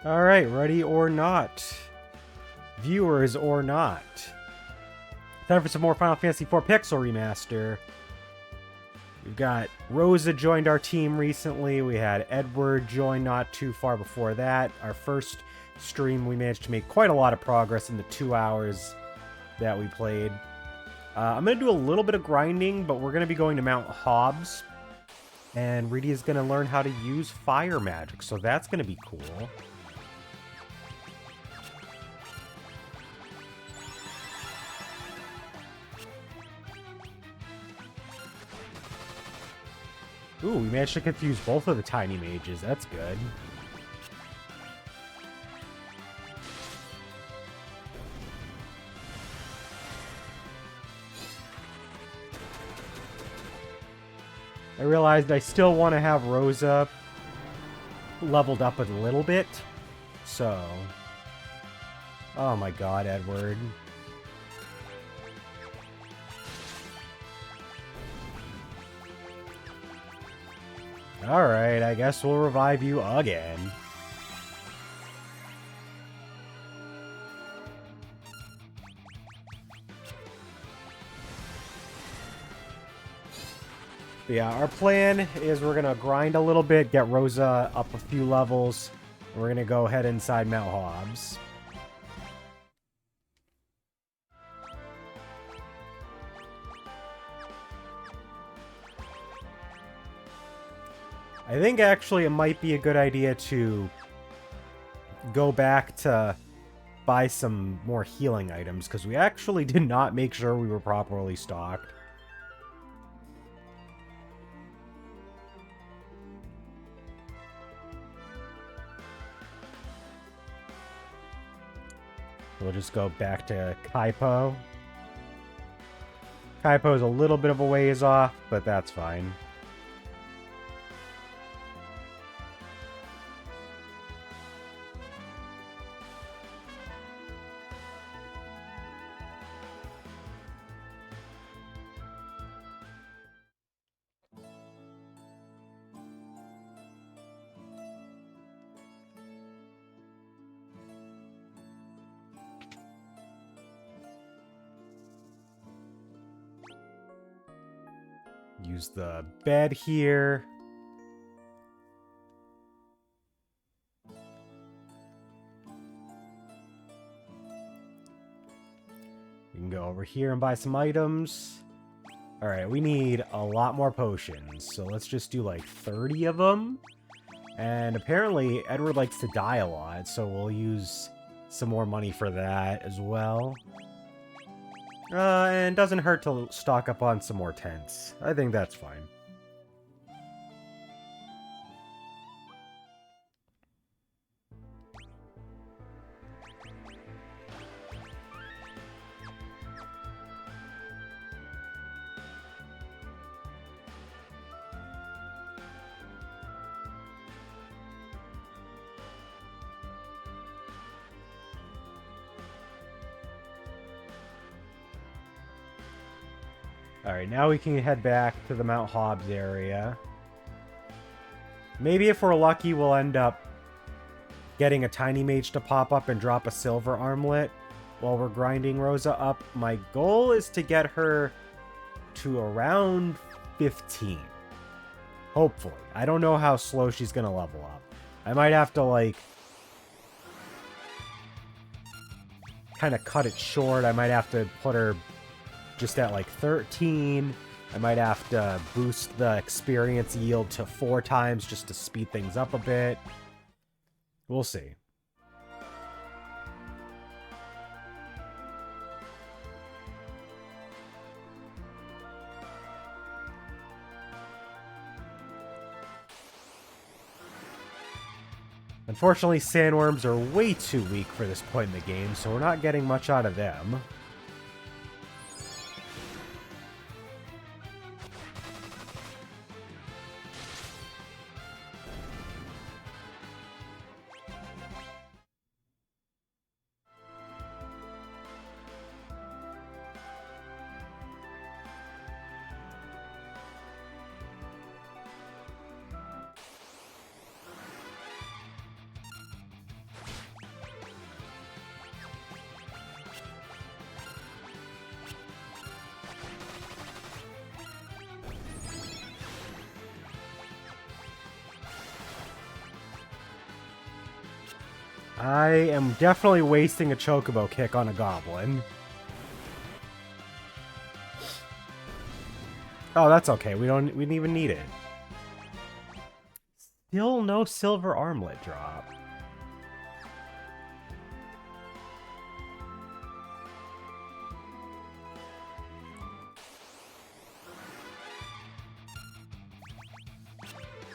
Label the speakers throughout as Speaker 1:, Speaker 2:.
Speaker 1: Alright, ready or not. Viewers or not. Time for some more Final Fantasy IV Pixel Remaster. We've got Rosa joined our team recently. We had Edward join not too far before that. Our first stream, we managed to make quite a lot of progress in the 2 hours that we played. I'm going to do a little bit of grinding, but we're going to be going to Mount Hobbs. And Reedy is going to learn how to use fire magic, so that's going to be cool. Ooh, we managed to confuse both of the tiny mages. That's good. I realized I still want to have Rosa leveled up a little bit. So... Oh my god, Edward. Alright, I guess we'll revive you again. But yeah, our plan is we're going to grind a little bit, get Rosa up a few levels. We're going to go head inside Mount Hobbs. I think actually it might be a good idea to go back to buy some more healing items, because we actually did not make sure we were properly stocked. We'll just go back to Kaipo. Kaipo's a little bit of a ways off, but that's fine. Use the bed here. We can go over here and buy some items. Alright, we need a lot more potions, so let's just do like 30 of them. And apparently Edward likes to die a lot, so we'll use some more money for that as well. And doesn't hurt to stock up on some more tents. I think that's fine. Alright, now we can head back to the Mount Hobbs area. Maybe if we're lucky, we'll end up getting a tiny mage to pop up and drop a silver armlet while we're grinding Rosa up. My goal is to get her to around 15. Hopefully. I don't know how slow she's going to level up. I might have to, like, kind of cut it short. I might have to put her just at like 13. I might have to boost the experience yield to 4 times just to speed things up a bit. We'll see. Unfortunately, sandworms are way too weak for this point in the game, so we're not getting much out of them. I am definitely wasting a chocobo kick on a goblin. Oh, that's okay. We didn't even need it. Still no silver armlet drop.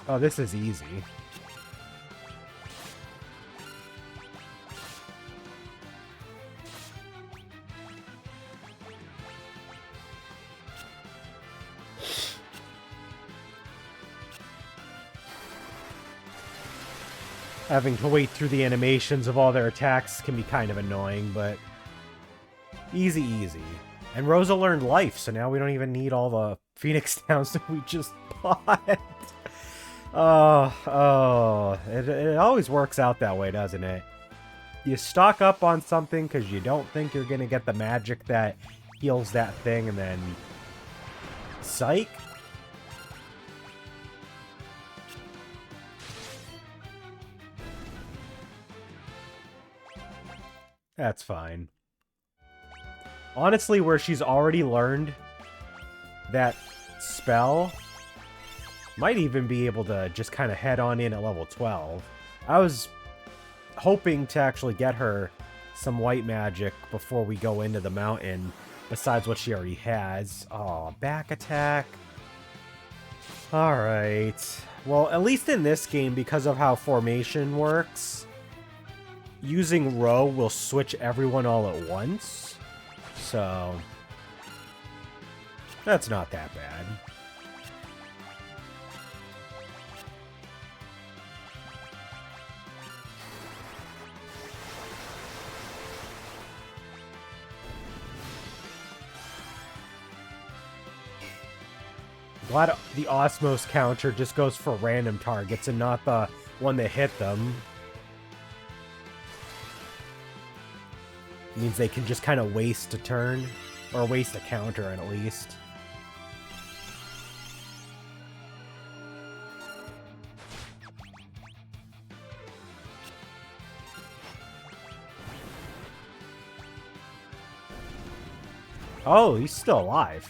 Speaker 1: Oh, this is easy. Having to wait through the animations of all their attacks can be kind of annoying, but easy, easy. And Rosa learned life, so now we don't even need all the Phoenix Downs that we just bought. It always works out that way, doesn't it? You stock up on something because you don't think you're going to get the magic that heals that thing, and then... Psych? That's fine. Honestly, where she's already learned that spell, might even be able to just kind of head on in at level 12. I was hoping to actually get her some white magic before we go into the mountain, besides what she already has. Oh, back attack. Alright. Well, at least in this game, because of how formation works, using row will switch everyone all at once. So, that's not that bad. Glad the Osmos counter just goes for random targets and not the one that hit them. Means they can just kind of waste a turn, or waste a counter at least. Oh, he's still alive.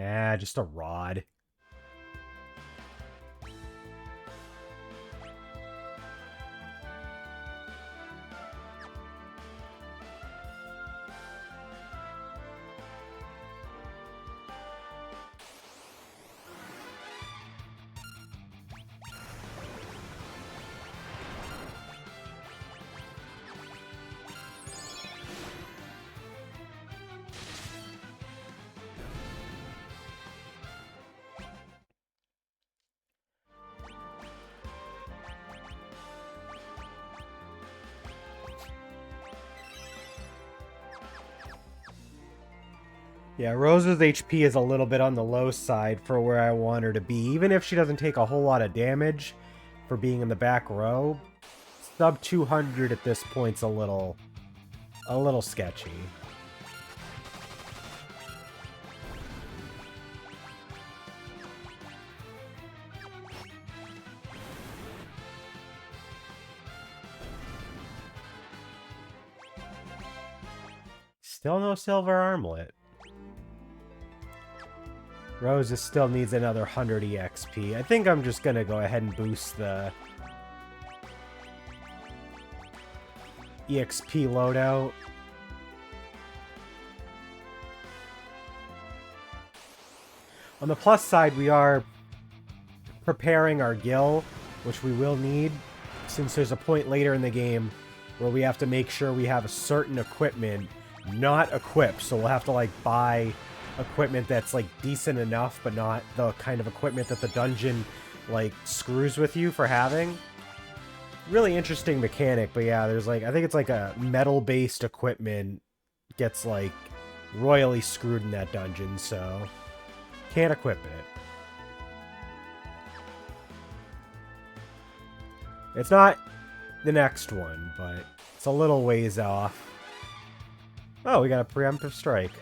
Speaker 1: Ah, just a rod. Yeah, Rosa's HP is a little bit on the low side for where I want her to be. Even if she doesn't take a whole lot of damage for being in the back row, sub 200 at this point's a little sketchy. Still no silver armlet. Rosa still needs another 100 EXP. I think I'm just gonna go ahead and boost the EXP loadout. On the plus side, we are preparing our gil, which we will need, since there's a point later in the game where we have to make sure we have a certain equipment not equipped. So we'll have to, like, buy equipment that's, like, decent enough, but not the kind of equipment that the dungeon, like, screws with you for having. Really interesting mechanic, but yeah, there's, like, I think it's, like, a metal-based equipment gets, like, royally screwed in that dungeon, so can't equip it. It's not the next one, but it's a little ways off. Oh, we got a preemptive strike.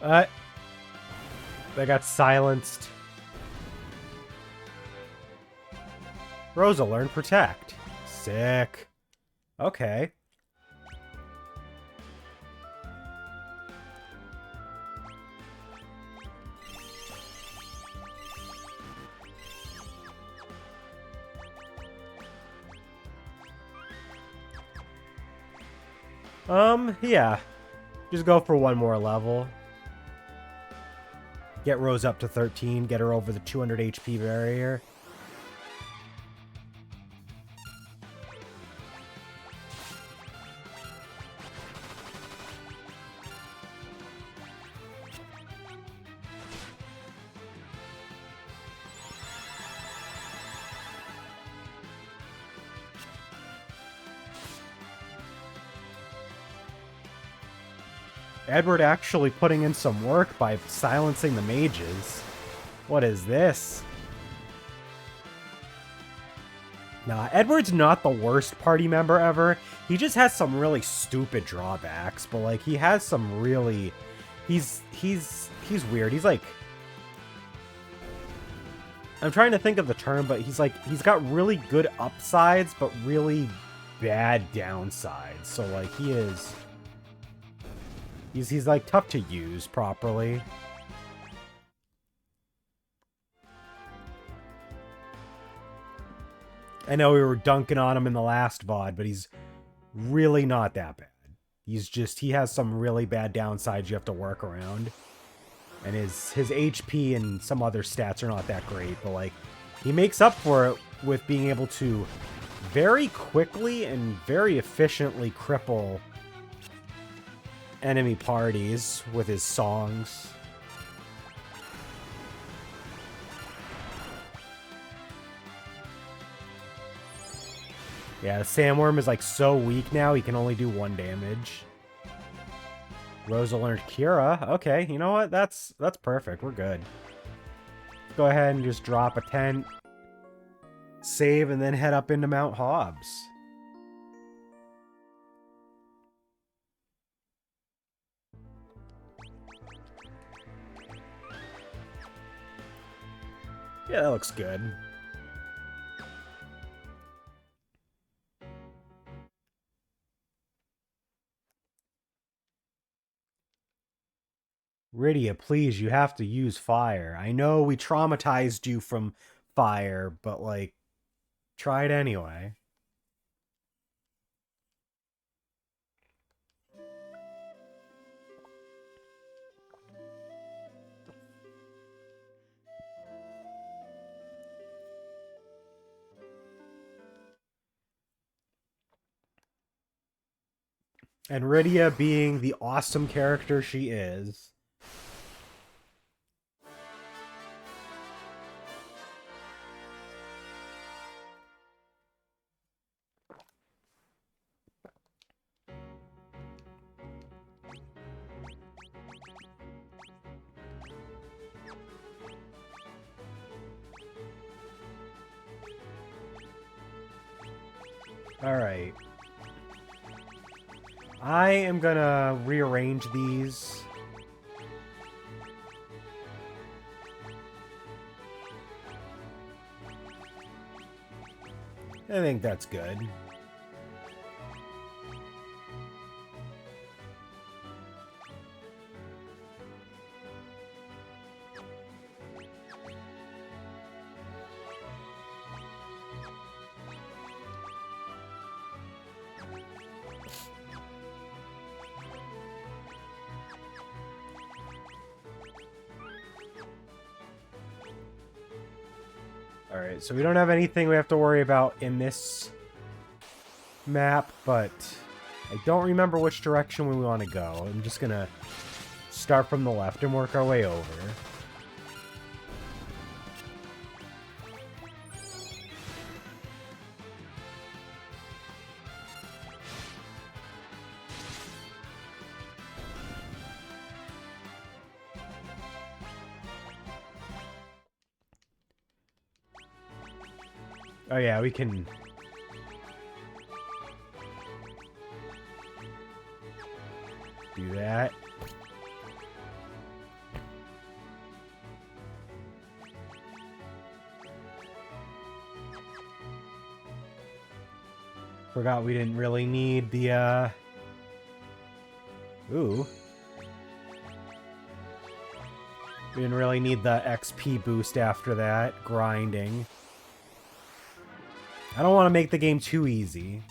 Speaker 1: They got silenced. Rosa learned Protect. Sick. Okay. Yeah. Just go for one more level. Get Rose up to 13, get her over the 200 HP barrier. Edward actually putting in some work by silencing the mages. What is this? Nah, Edward's not the worst party member ever. He just has some really stupid drawbacks, but like he has some really he's weird. He's like, I'm trying to think of the term, but he's got really good upsides but really bad downsides. So like he's like tough to use properly. I know we were dunking on him in the last VOD, but he's really not that bad. He has some really bad downsides you have to work around. And his HP and some other stats are not that great, but like he makes up for it with being able to very quickly and very efficiently cripple enemy parties with his songs. Yeah, the Sandworm is like so weak now, he can only do 1 damage. Rosa learned Kira. Okay, you know what? That's perfect. We're good. Let's go ahead and just drop a tent, save, and then head up into Mount Hobbs. Yeah, that looks good. Rydia, please, you have to use fire. I know we traumatized you from fire, but like, try it anyway. And Rydia being the awesome character she is. Alright. I am gonna rearrange these. I think that's good. Alright, so we don't have anything we have to worry about in this map, but I don't remember which direction we want to go. I'm just gonna start from the left and work our way over. Oh yeah, we can... do that. Forgot we didn't really need the, Ooh. We didn't really need the XP boost after that. Grinding. I don't want to make the game too easy.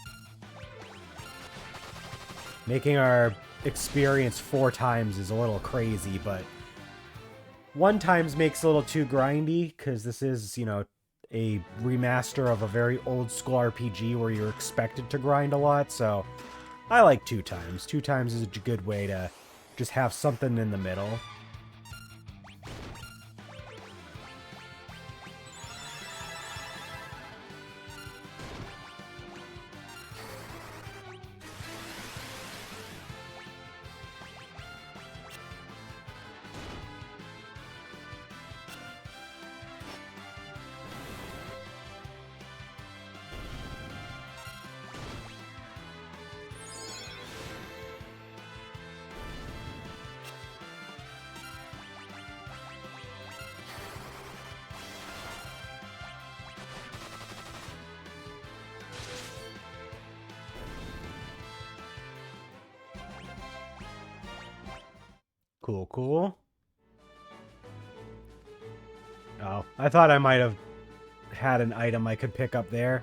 Speaker 1: Making our experience 4 times is a little crazy, but 1 times makes it a little too grindy, because this is, you know, a remaster of a very old school RPG where you're expected to grind a lot, so I like 2 times. 2 times is a good way to just have something in the middle. Cool, cool. Oh, I thought I might have had an item I could pick up there.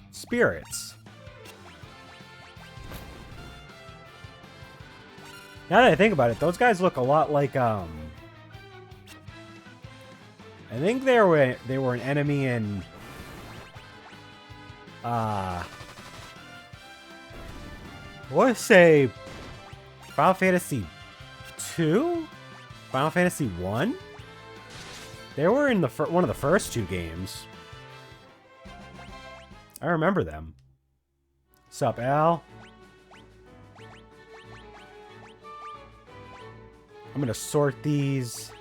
Speaker 1: Spirits. Now that I think about it, those guys look a lot like, I think they were an enemy in, I want to say Final Fantasy 2? Final Fantasy 1? They were in the one of the first 2 games. I remember them. Sup, Al? I'm gonna sort these.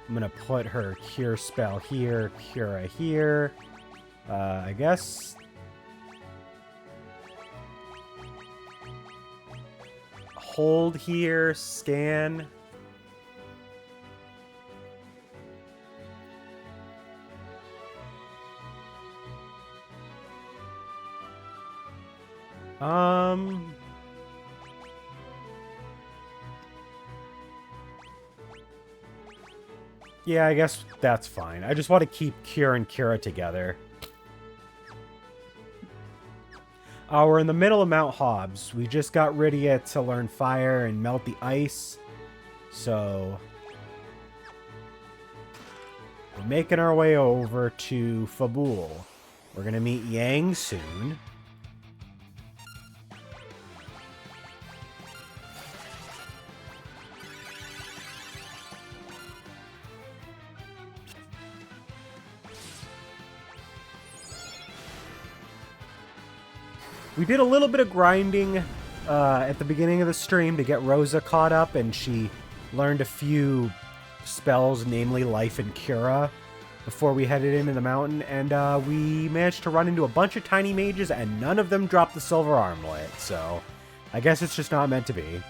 Speaker 1: I'm gonna put her cure spell here, Cura here. I guess. Hold here, scan. Yeah, I guess that's fine. I just want to keep Cure and Cura together. We're in the middle of Mount Hobbs. We just got Rydia to learn fire and melt the ice. So we're making our way over to Fabul. We're going to meet Yang soon. We did a little bit of grinding at the beginning of the stream to get Rosa caught up, and she learned a few spells, namely Life and Cura, before we headed into the mountain, and we managed to run into a bunch of tiny mages, and none of them dropped the silver armlet, so I guess it's just not meant to be.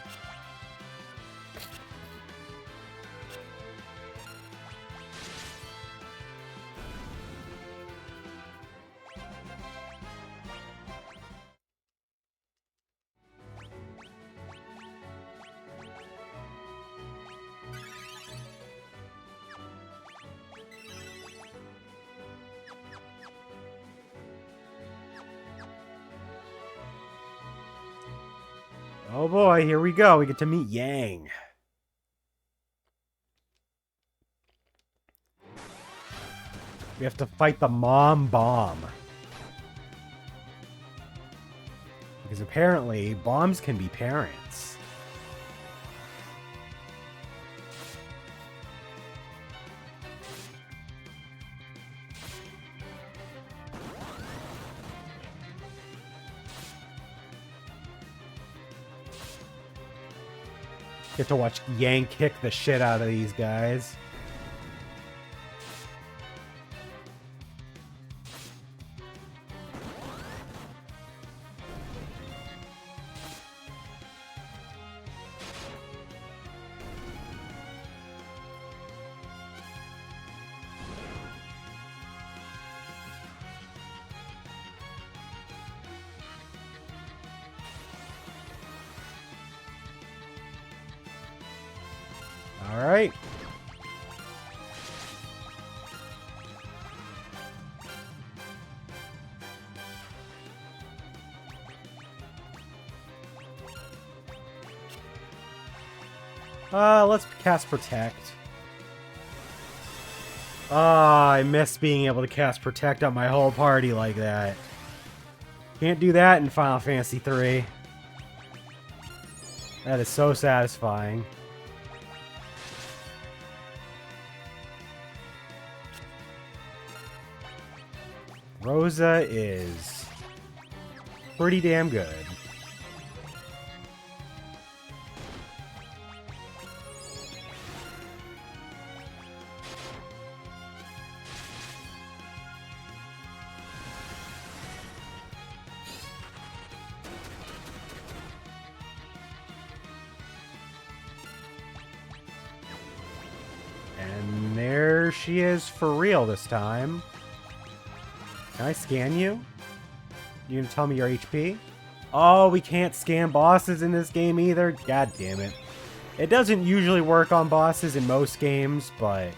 Speaker 1: Oh boy, here we go. We get to meet Yang. We have to fight the mom bomb. Because apparently, bombs can be parents. Get to watch Yang kick the shit out of these guys. Alright. Let's cast Protect. I miss being able to cast Protect on my whole party like that. Can't do that in Final Fantasy III. That is so satisfying. Rosa is pretty damn good. And there she is for real this time. Can I scan you? You gonna tell me your HP? Oh, we can't scan bosses in this game either? God damn it. It doesn't usually work on bosses in most games, but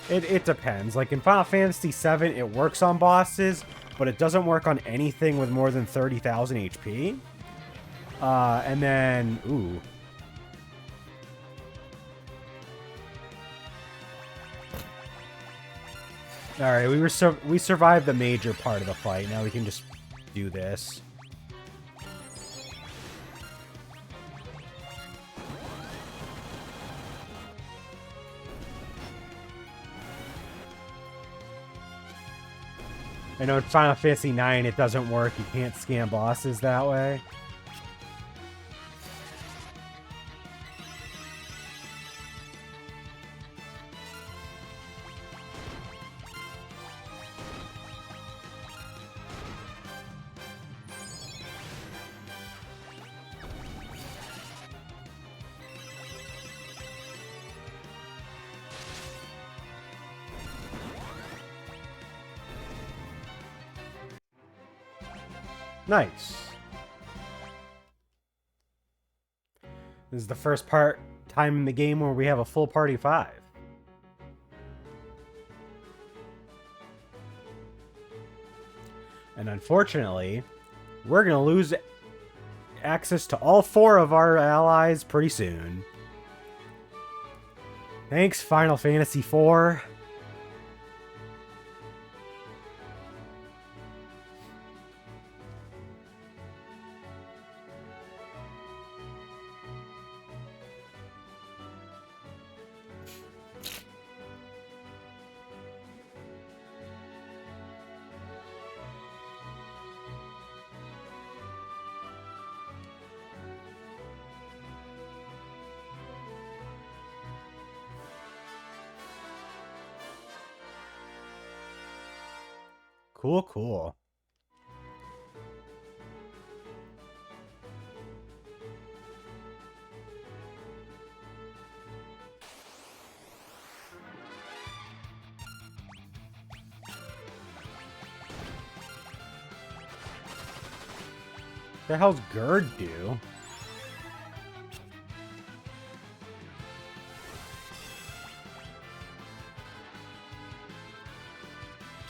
Speaker 1: it depends. Like in Final Fantasy VII, it works on bosses, but it doesn't work on anything with more than 30,000 HP. And then, ooh. Alright, we survived the major part of the fight. Now we can just do this. I know in Final Fantasy IX it doesn't work. You can't scan bosses that way. Nice. This is the first time in the game where we have a full party of 5. And unfortunately, we're going to lose access to all 4 of our allies pretty soon. Thanks, Final Fantasy IV. Cool, cool. The hell's Gerd do?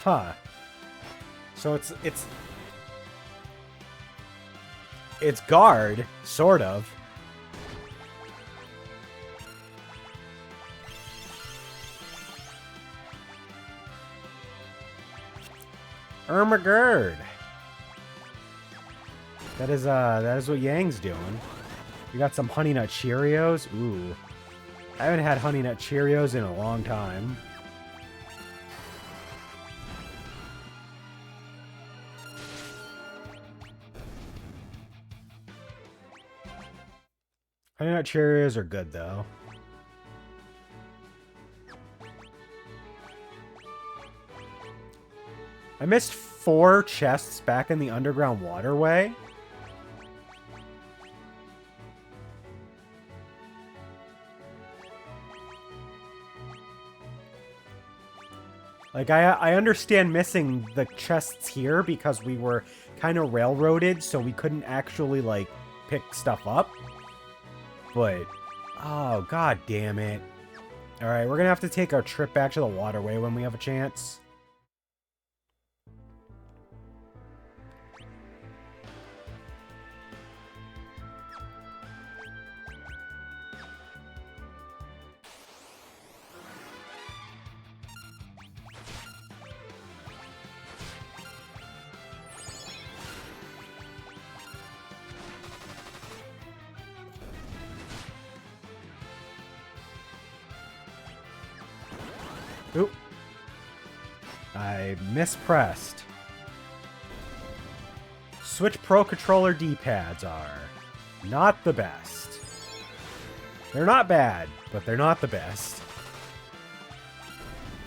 Speaker 1: Huh. So it's guard, sort of. Ermagerd. That is what Yang's doing. We got some Honey Nut Cheerios. Ooh. I haven't had Honey Nut Cheerios in a long time. Honey Nut Cheerios are good, though. I missed 4 chests back in the underground waterway. Like, I understand missing the chests here because we were kind of railroaded, so we couldn't actually, like, pick stuff up. But, oh, god damn it. Alright, we're gonna have to take our trip back to the waterway when we have a chance. Oop. I mispressed. Switch Pro Controller D-pads are not the best. They're not bad, but they're not the best.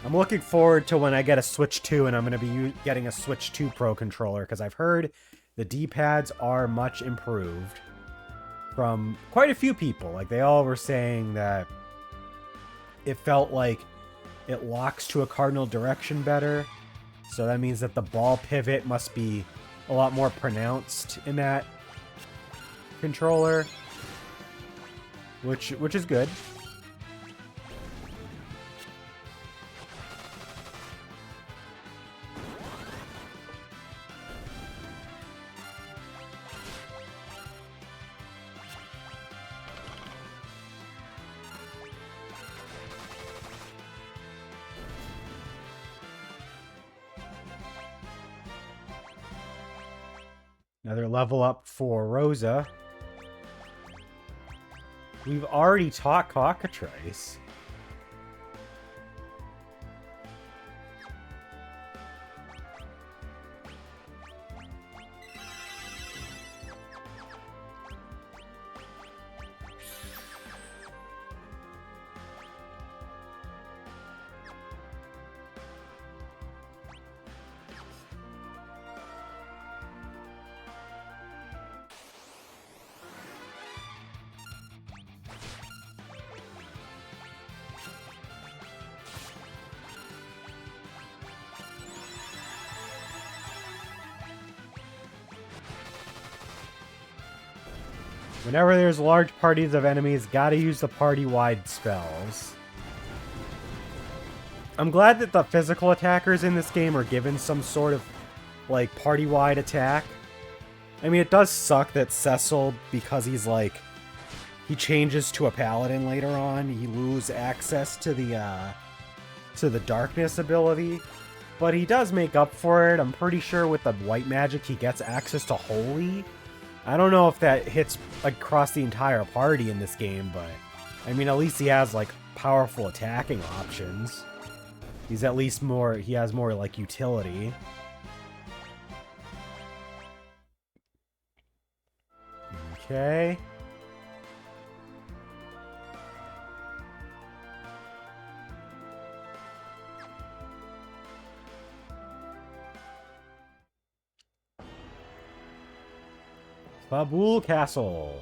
Speaker 1: I'm looking forward to when I get a Switch 2 and I'm going to be getting a Switch 2 Pro Controller because I've heard the D-pads are much improved from quite a few people. Like, they all were saying that it felt like it locks to a cardinal direction better. So that means that the ball pivot must be a lot more pronounced in that controller, which is good. Another level up for Rosa. We've already taught Cockatrice. Whenever there's large parties of enemies, gotta use the party-wide spells. I'm glad that the physical attackers in this game are given some sort of, like, party-wide attack. I mean, it does suck that Cecil, because he's, like, he changes to a paladin later on, you lose access to the darkness ability. But he does make up for it. I'm pretty sure with the white magic he gets access to holy. I don't know if that hits across the entire party in this game, but I mean, at least he has, like, powerful attacking options. He's at least more, he has more, like, utility. Okay. Babul Castle.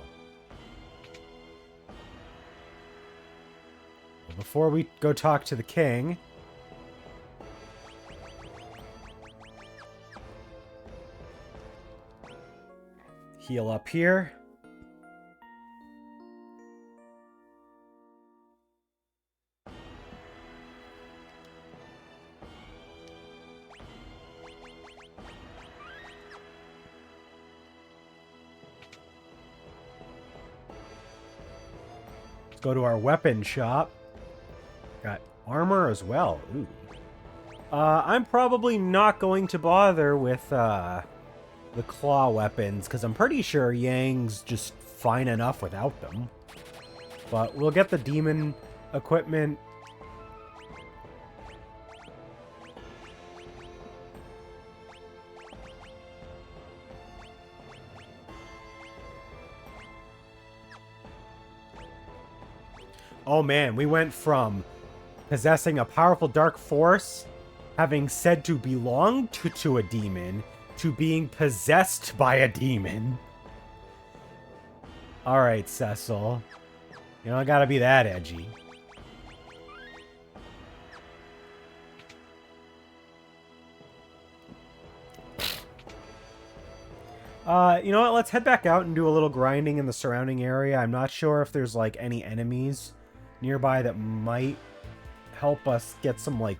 Speaker 1: Before we go talk to the king, heal up here. Go to our weapon shop. Got armor as well. Ooh. I'm probably not going to bother with the claw weapons because I'm pretty sure Yang's just fine enough without them. But we'll get the demon equipment. Oh man, we went from possessing a powerful dark force, having said to belong to a demon, to being possessed by a demon. Alright, Cecil. You don't gotta be that edgy. You know what? Let's head back out and do a little grinding in the surrounding area. I'm not sure if there's, like, any enemies nearby that might help us get some, like,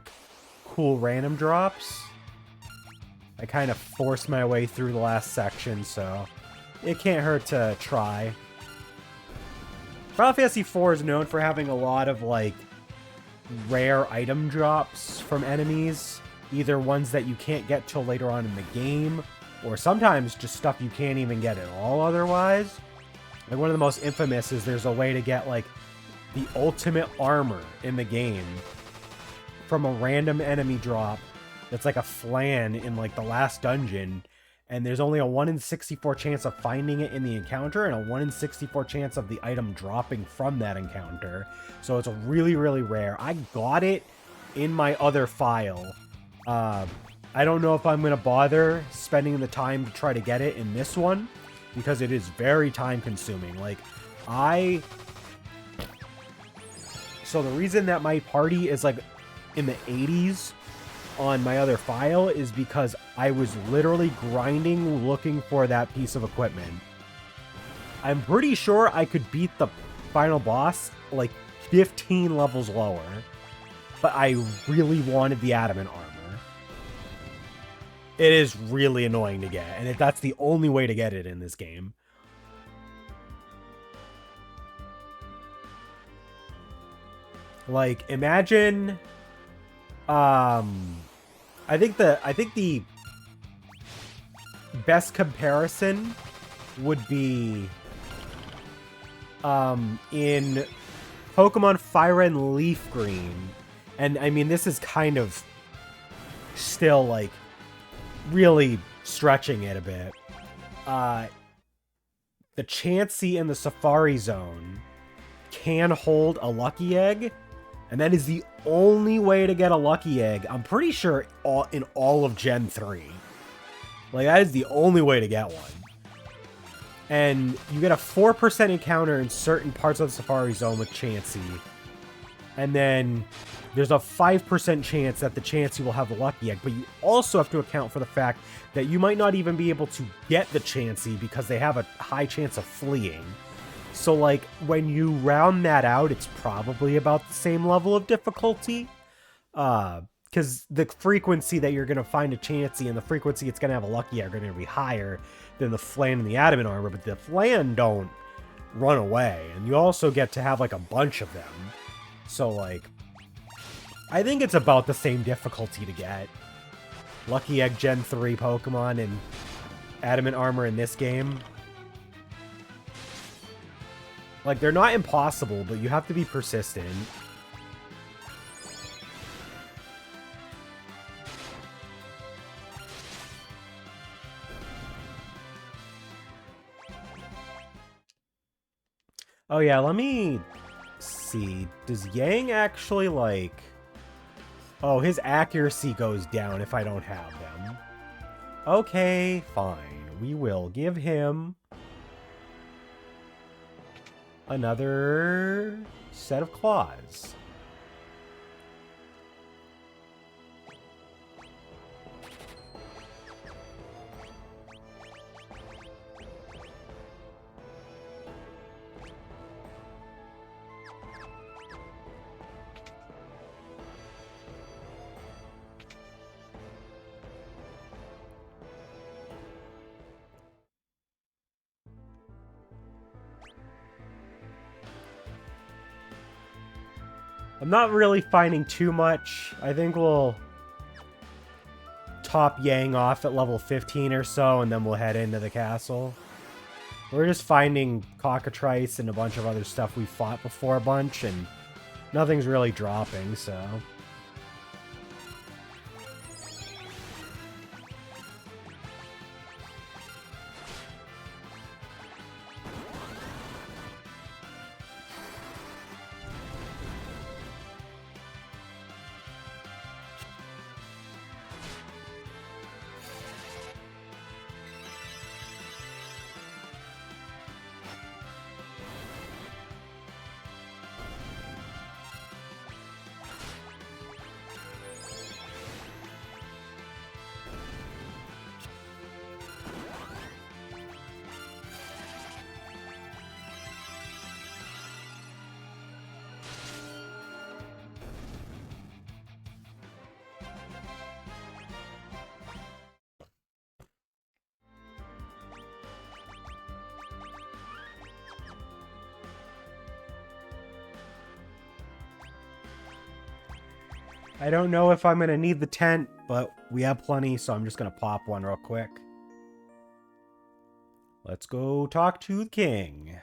Speaker 1: cool random drops. I kind of forced my way through the last section, so it can't hurt to try. Final Fantasy IV is known for having a lot of, like, rare item drops from enemies. Either ones that you can't get till later on in the game, or sometimes just stuff you can't even get at all otherwise. Like, one of the most infamous is there's a way to get, like, the ultimate armor in the game from a random enemy drop that's like a flan in, like, the last dungeon, and there's only a 1 in 64 chance of finding it in the encounter and a 1 in 64 chance of the item dropping from that encounter. So it's really, really rare. I got it in my other file. I don't know if I'm going to bother spending the time to try to get it in this one, because it is very time consuming. Like, so the reason that my party is, like, in the 80s on my other file is because I was literally grinding looking for that piece of equipment. I'm pretty sure I could beat the final boss, like, 15 levels lower, but I really wanted the adamant armor. It is really annoying to get, and that's the only way to get it in this game. Like, imagine, I think the best comparison would be, in Pokemon Fire and Leaf Green. And, I mean, this is kind of still, like, really stretching it a bit. The Chansey in the Safari Zone can hold a Lucky Egg, and that is the only way to get a Lucky Egg, I'm pretty sure, in all of Gen 3. Like, that is the only way to get one. And you get a 4% encounter in certain parts of the Safari Zone with Chansey. And then there's a 5% chance that the Chansey will have the Lucky Egg, but you also have to account for the fact that you might not even be able to get the Chansey because they have a high chance of fleeing. So, like, when you round that out, it's probably about the same level of difficulty. Because the frequency that you're going to find a Chansey and the frequency it's going to have a Lucky Egg are going to be higher than the Flan and the Adamant armor, but the Flan don't run away. And you also get to have, like, a bunch of them. So, like, I think it's about the same difficulty to get. Lucky Egg Gen 3 Pokemon and Adamant armor in this game. Like, they're not impossible, but you have to be persistent. Oh yeah, let me see. Does Yang actually, like... Oh, his accuracy goes down if I don't have them. Okay, fine. We will give him another set of claws. I'm not really finding too much. I think we'll top Yang off at level 15 or so, and then we'll head into the castle. We're just finding cockatrice and a bunch of other stuff we fought before a bunch, and nothing's really dropping, so... I don't know if I'm going to need the tent, but we have plenty, so I'm just going to pop one real quick. Let's go talk to the king.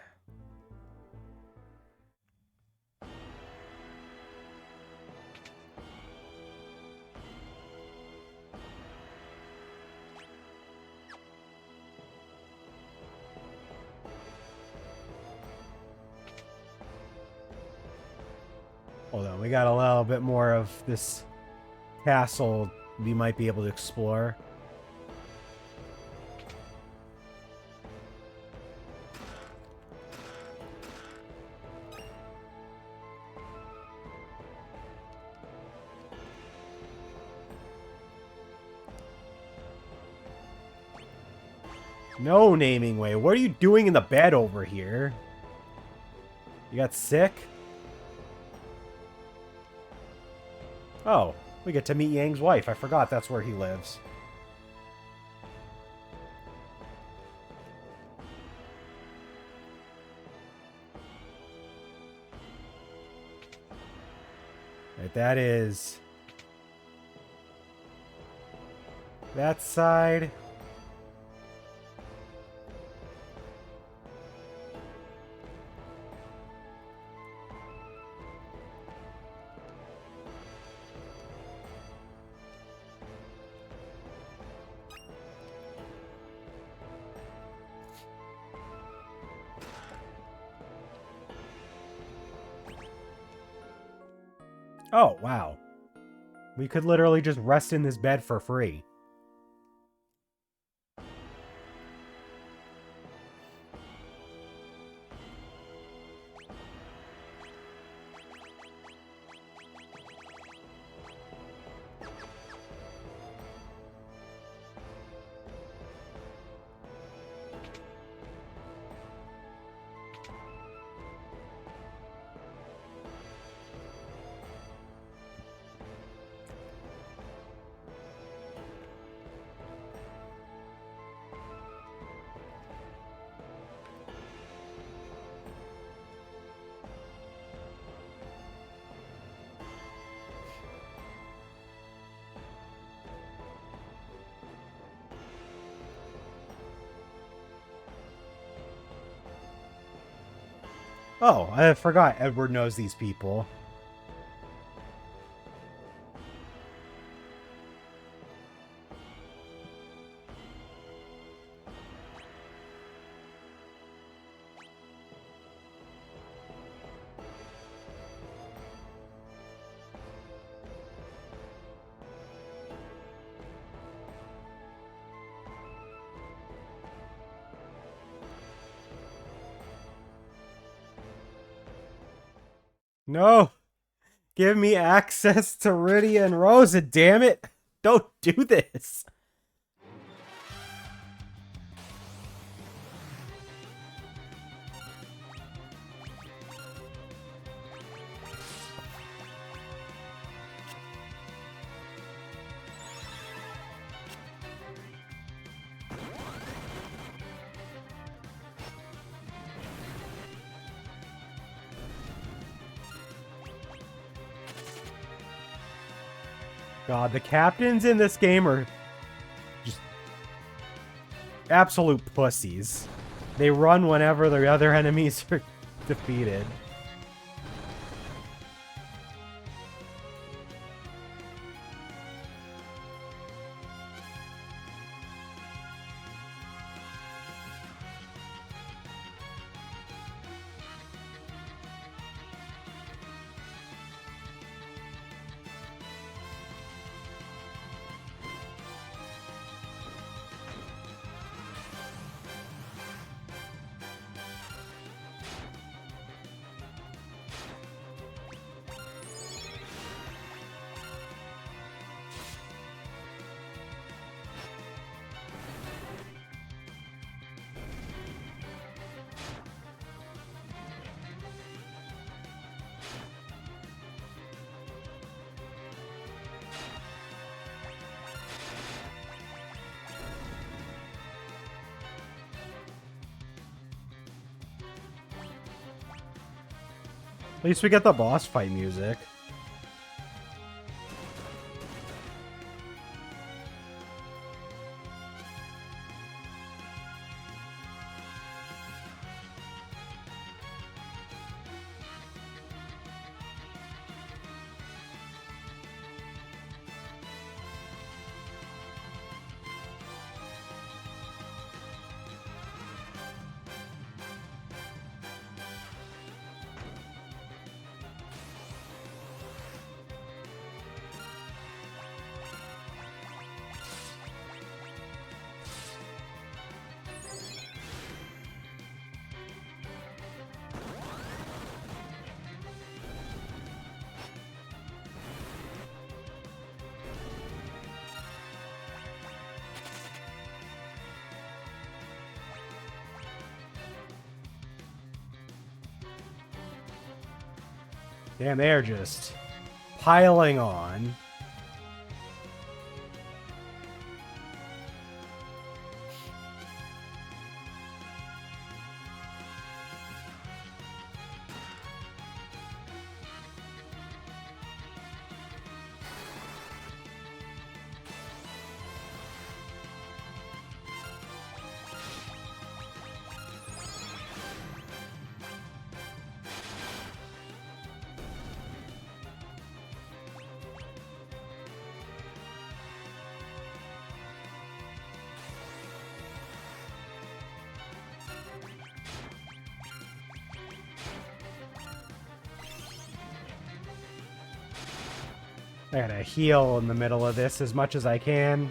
Speaker 1: Hold on, we got a little bit more of this castle we might be able to explore. No naming way. What are you doing in the bed over here? You got sick? Oh, we get to meet Yang's wife. I forgot that's where he lives. Right, that is that side. Oh, wow. We could literally just rest in this bed for free. Oh, I forgot Edward knows these people. No! Give me access to Rydia and Rosa, damn it! Don't do this! God, the captains in this game are just absolute pussies. They run whenever the other enemies are defeated. At least we get the boss fight music. Damn, they're just piling on. I gotta heal in the middle of this as much as I can.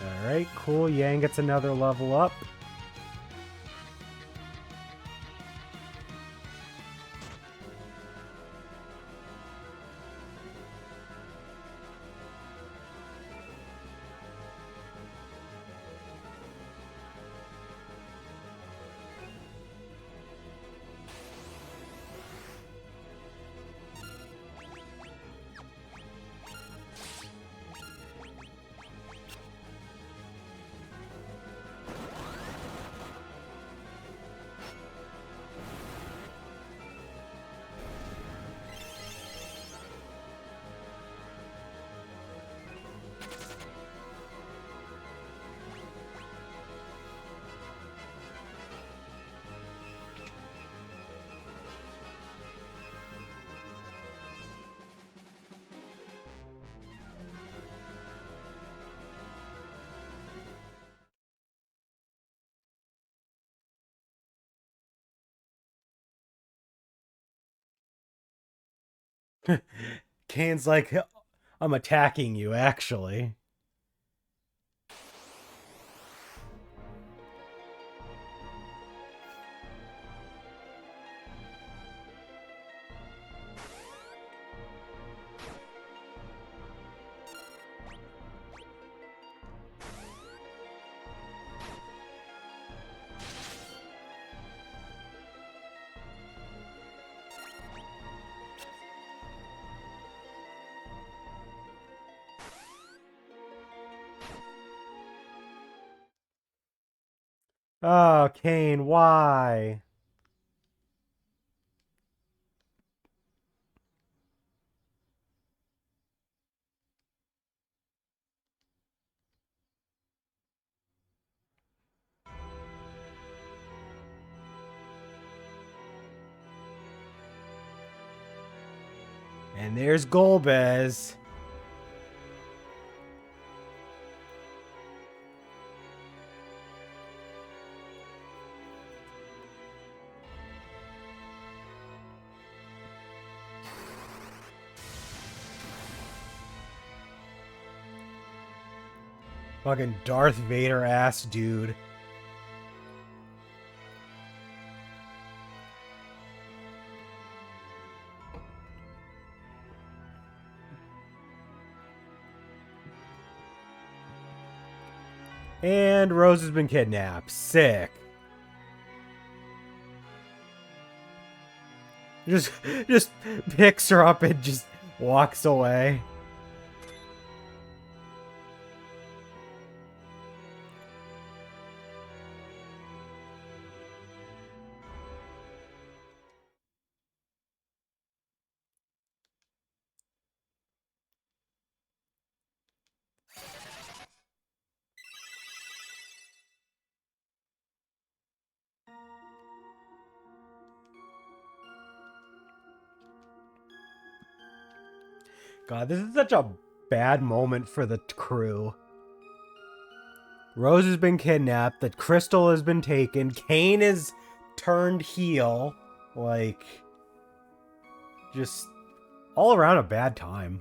Speaker 1: Alright, cool. Yang gets another level up. Kane's like, I'm attacking you, actually. Oh, Kane, why? And there's Golbez. Fucking Darth Vader ass dude. And Rose has been kidnapped. Sick. Just picks her up and just walks away. God, this is such a bad moment for the crew. Rose has been kidnapped. The crystal has been taken. Kane is turned heel. Like, just all around a bad time.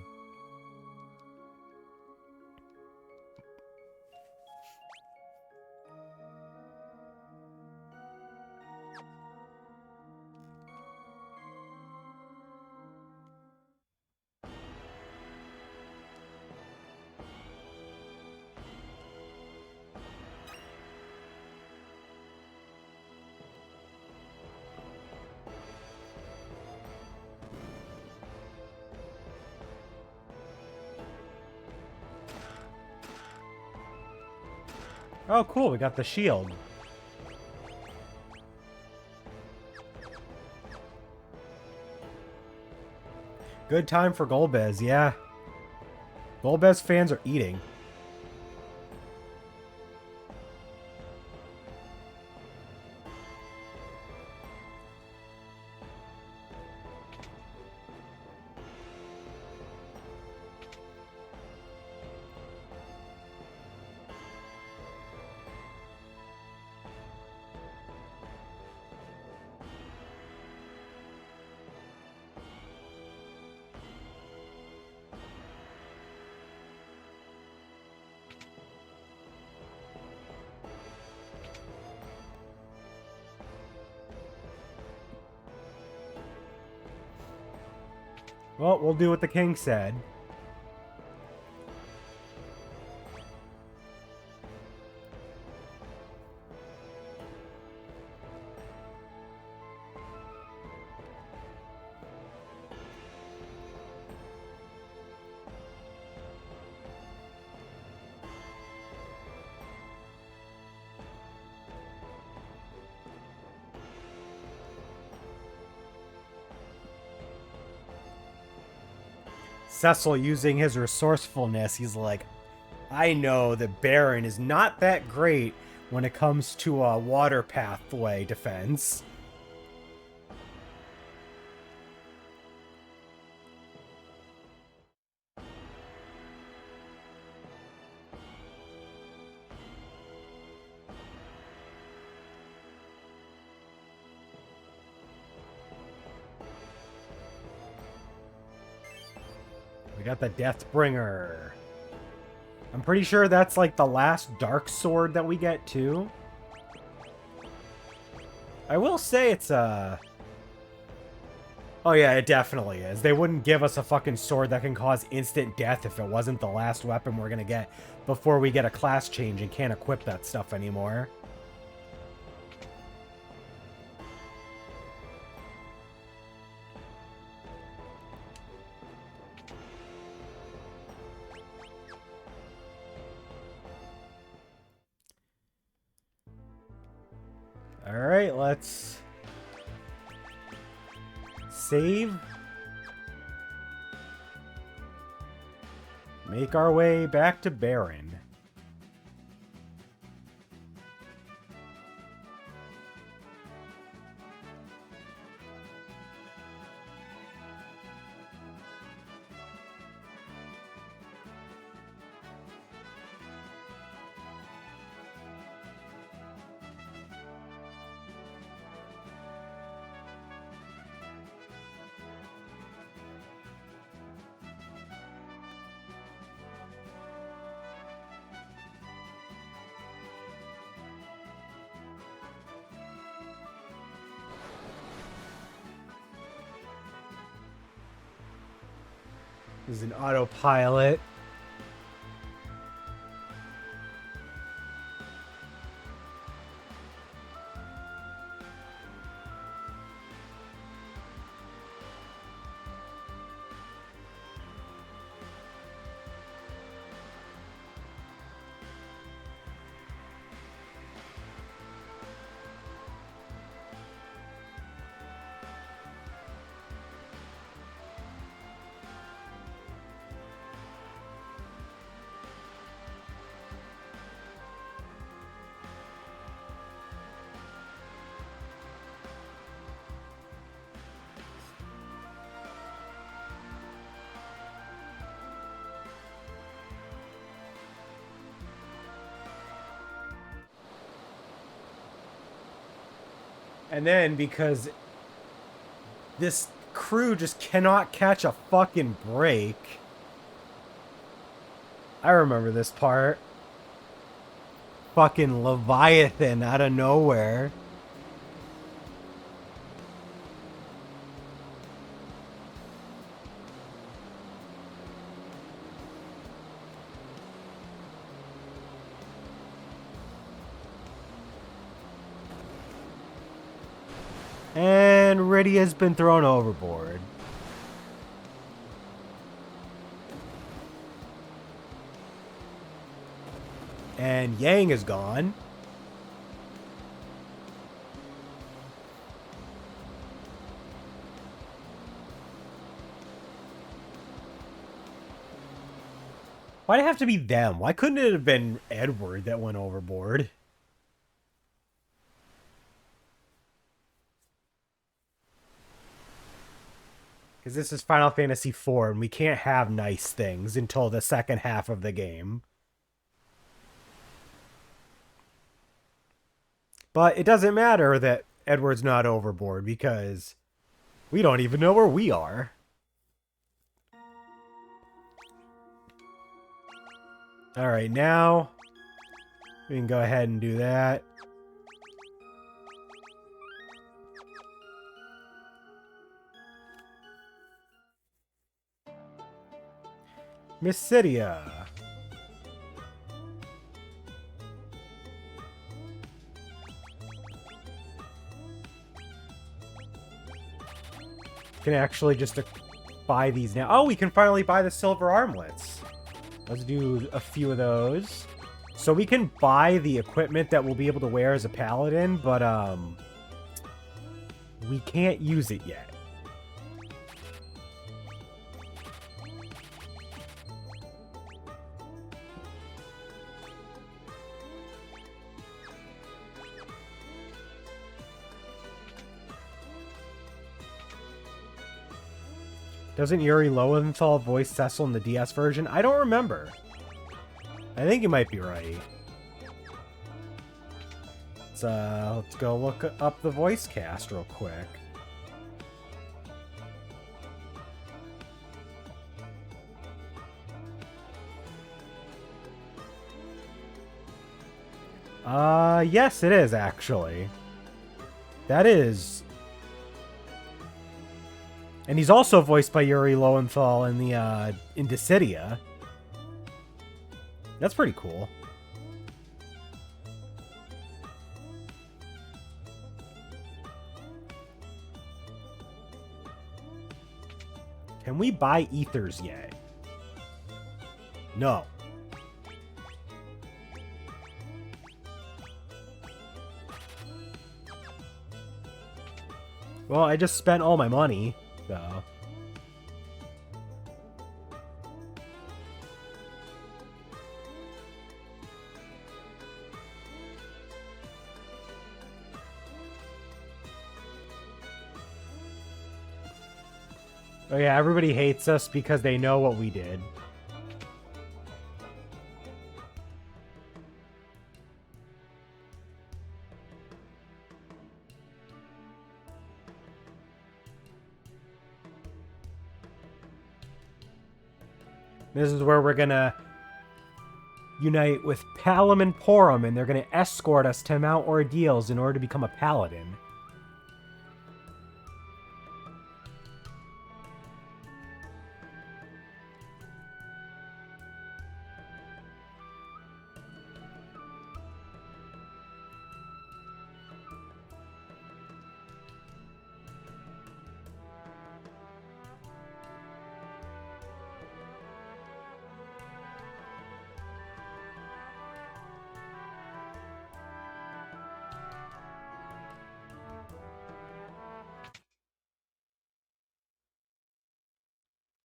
Speaker 1: Oh, cool. We got the shield. Good time for Golbez, yeah. Golbez fans are eating. Well, we'll do what the king said. Cecil, using his resourcefulness, he's like, I know that Baron is not that great when it comes to a water pathway defense. We got the Deathbringer. I'm pretty sure that's like the last dark sword that we get too. I will say it's Oh yeah, it definitely is. They wouldn't give us a fucking sword that can cause instant death if it wasn't the last weapon we're gonna get before we get a class change and can't equip that stuff anymore. Alright, let's save. Make our way back to Baron. This is an autopilot. And then, because this crew just cannot catch a fucking break. I remember this part. Fucking Leviathan out of nowhere. And Rydia's been thrown overboard. And Yang is gone. Why'd it have to be them? Why couldn't it have been Edward that went overboard? Because this is Final Fantasy IV, and we can't have nice things until the second half of the game. But it doesn't matter that Edward's not overboard, because we don't even know where we are. Alright, now we can go ahead and do that. Mysidia. Can actually just buy these now. Oh, we can finally buy the silver armlets. Let's do a few of those. So we can buy the equipment that we'll be able to wear as a paladin, but we can't use it yet. Doesn't Yuri Lowenthal voice Cecil in the DS version? I don't remember. I think you might be right. Let's go look up the voice cast real quick. Yes, it is actually. That is. And he's also voiced by Yuri Lowenthal in the in Dissidia. That's pretty cool. Can we buy ethers yet? No. Well, I just spent all my money. So. Oh yeah, everybody hates us because they know what we did. This is where we're gonna unite with Palom and Porum, and they're gonna escort us to Mount Ordeals in order to become a paladin.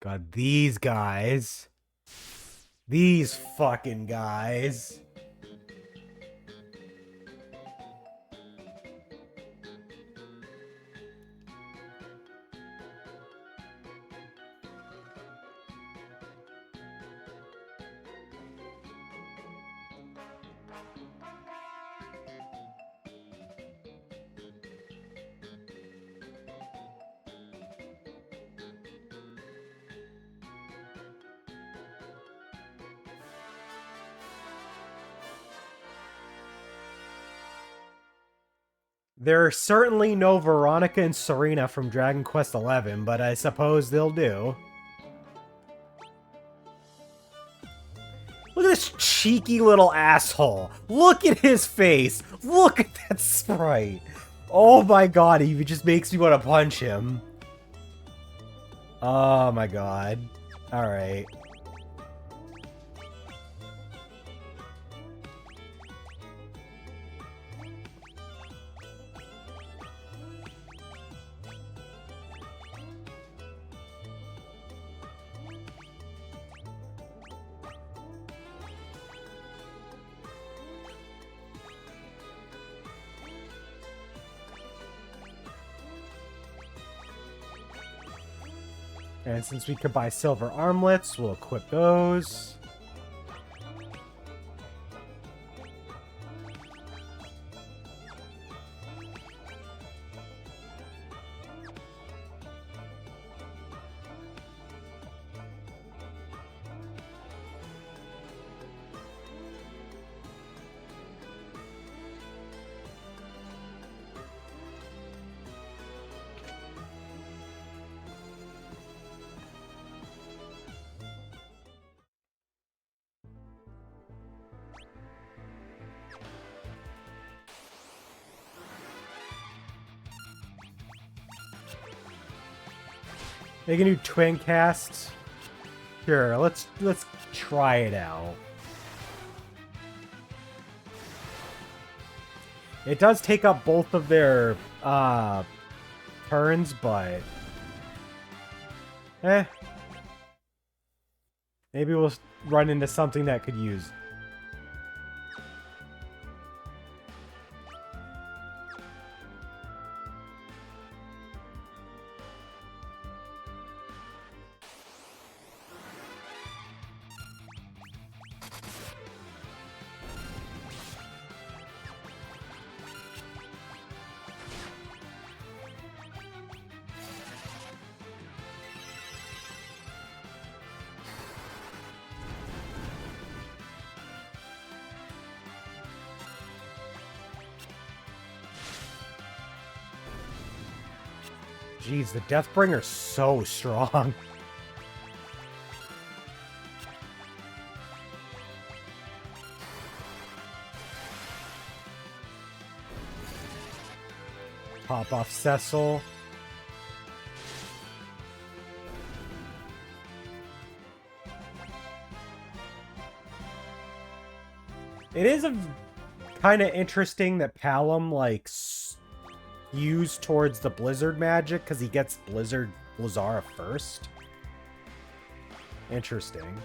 Speaker 1: God, these guys. These fucking guys. There are certainly no Veronica and Serena from Dragon Quest XI, but I suppose they'll do. Look at this cheeky little asshole. Look at his face. Look at that sprite. Oh my god, he just makes me want to punch him. Oh my god. Alright. And since we could buy silver armlets, we'll equip those. They can do twin casts. Sure, let's try it out. It does take up both of their turns, but maybe we'll run into something that could use. Jeez, the Deathbringer's so strong. Pop off Cecil. It is a kind of interesting that Palom, like, used towards the Blizzard magic because he gets Blizzara first. Interesting.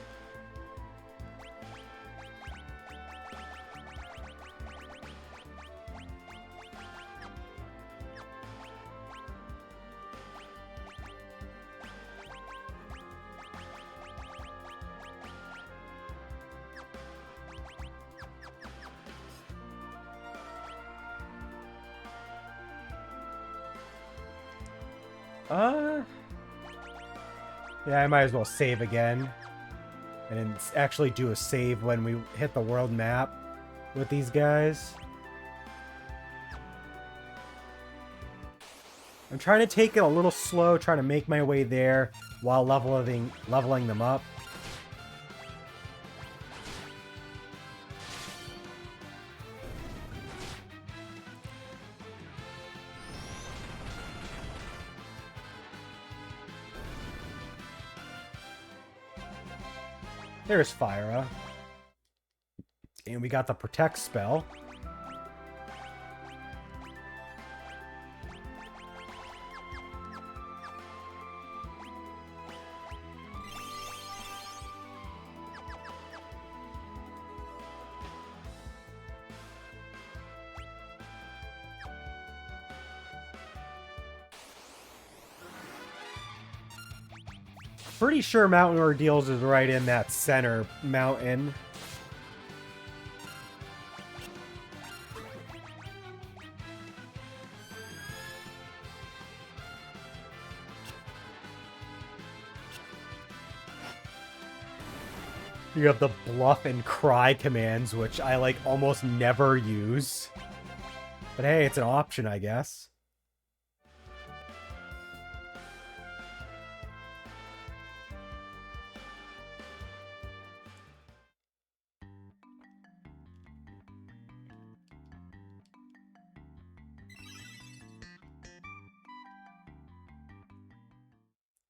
Speaker 1: Yeah, I might as well save again. And then actually do a save when we hit the world map with these guys. I'm trying to take it a little slow, trying to make my way there while leveling them up. There's Fyra. And we got the Protect spell. Pretty sure Mountain Ordeals is right in that center mountain. You have the bluff and cry commands, which I like almost never use. But hey, it's an option, I guess.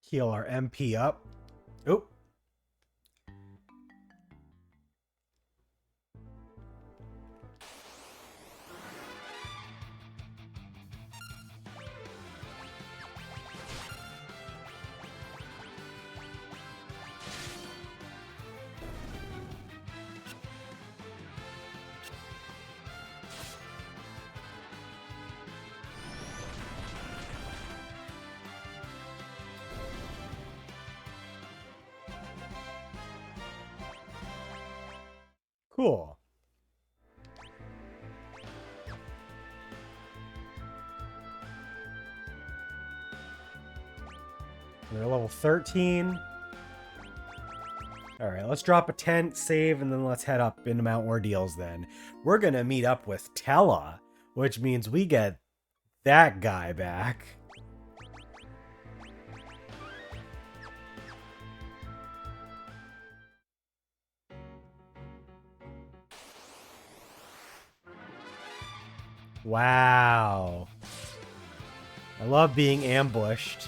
Speaker 1: Heal our MP up. Oop. Cool. They're level 13. Alright, let's drop a tent, save, and then let's head up into Mount Ordeals then. We're gonna meet up with Tella, which means we get that guy back. Wow. I love being ambushed.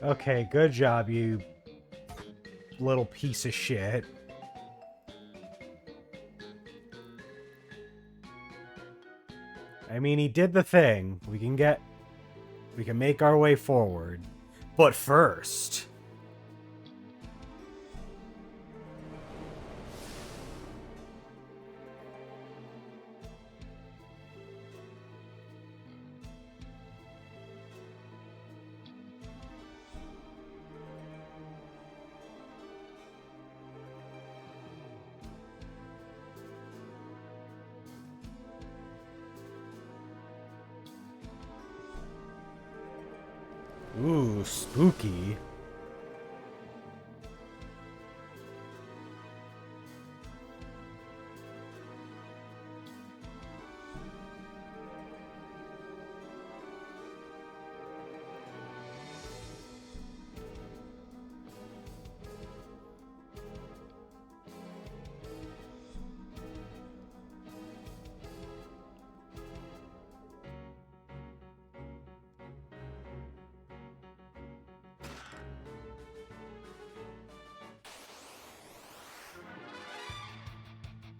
Speaker 1: Okay, good job, you little piece of shit. I mean, he did the thing. We can make our way forward. But first... Ooh, spooky.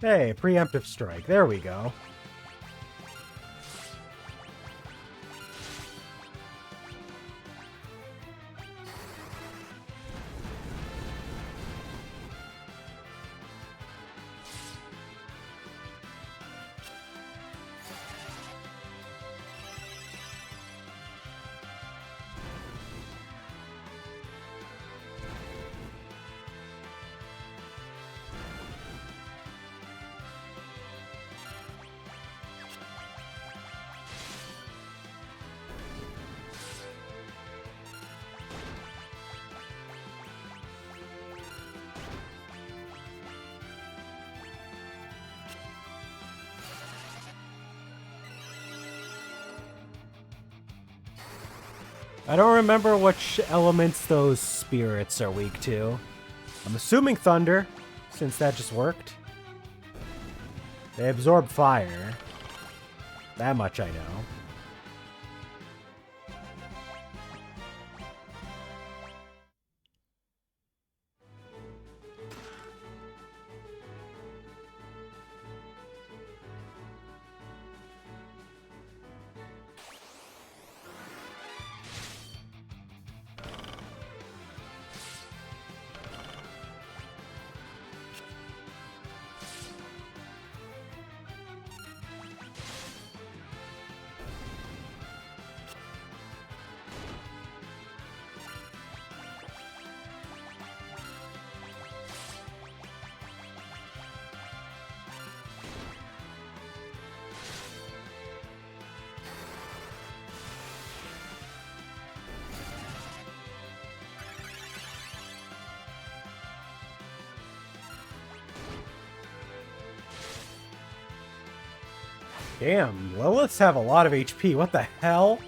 Speaker 1: Hey, preemptive strike. There we go. I don't remember which elements those spirits are weak to. I'm assuming thunder, since that just worked. They absorb fire. That much I know. Damn, Liliths have a lot of HP. What the hell?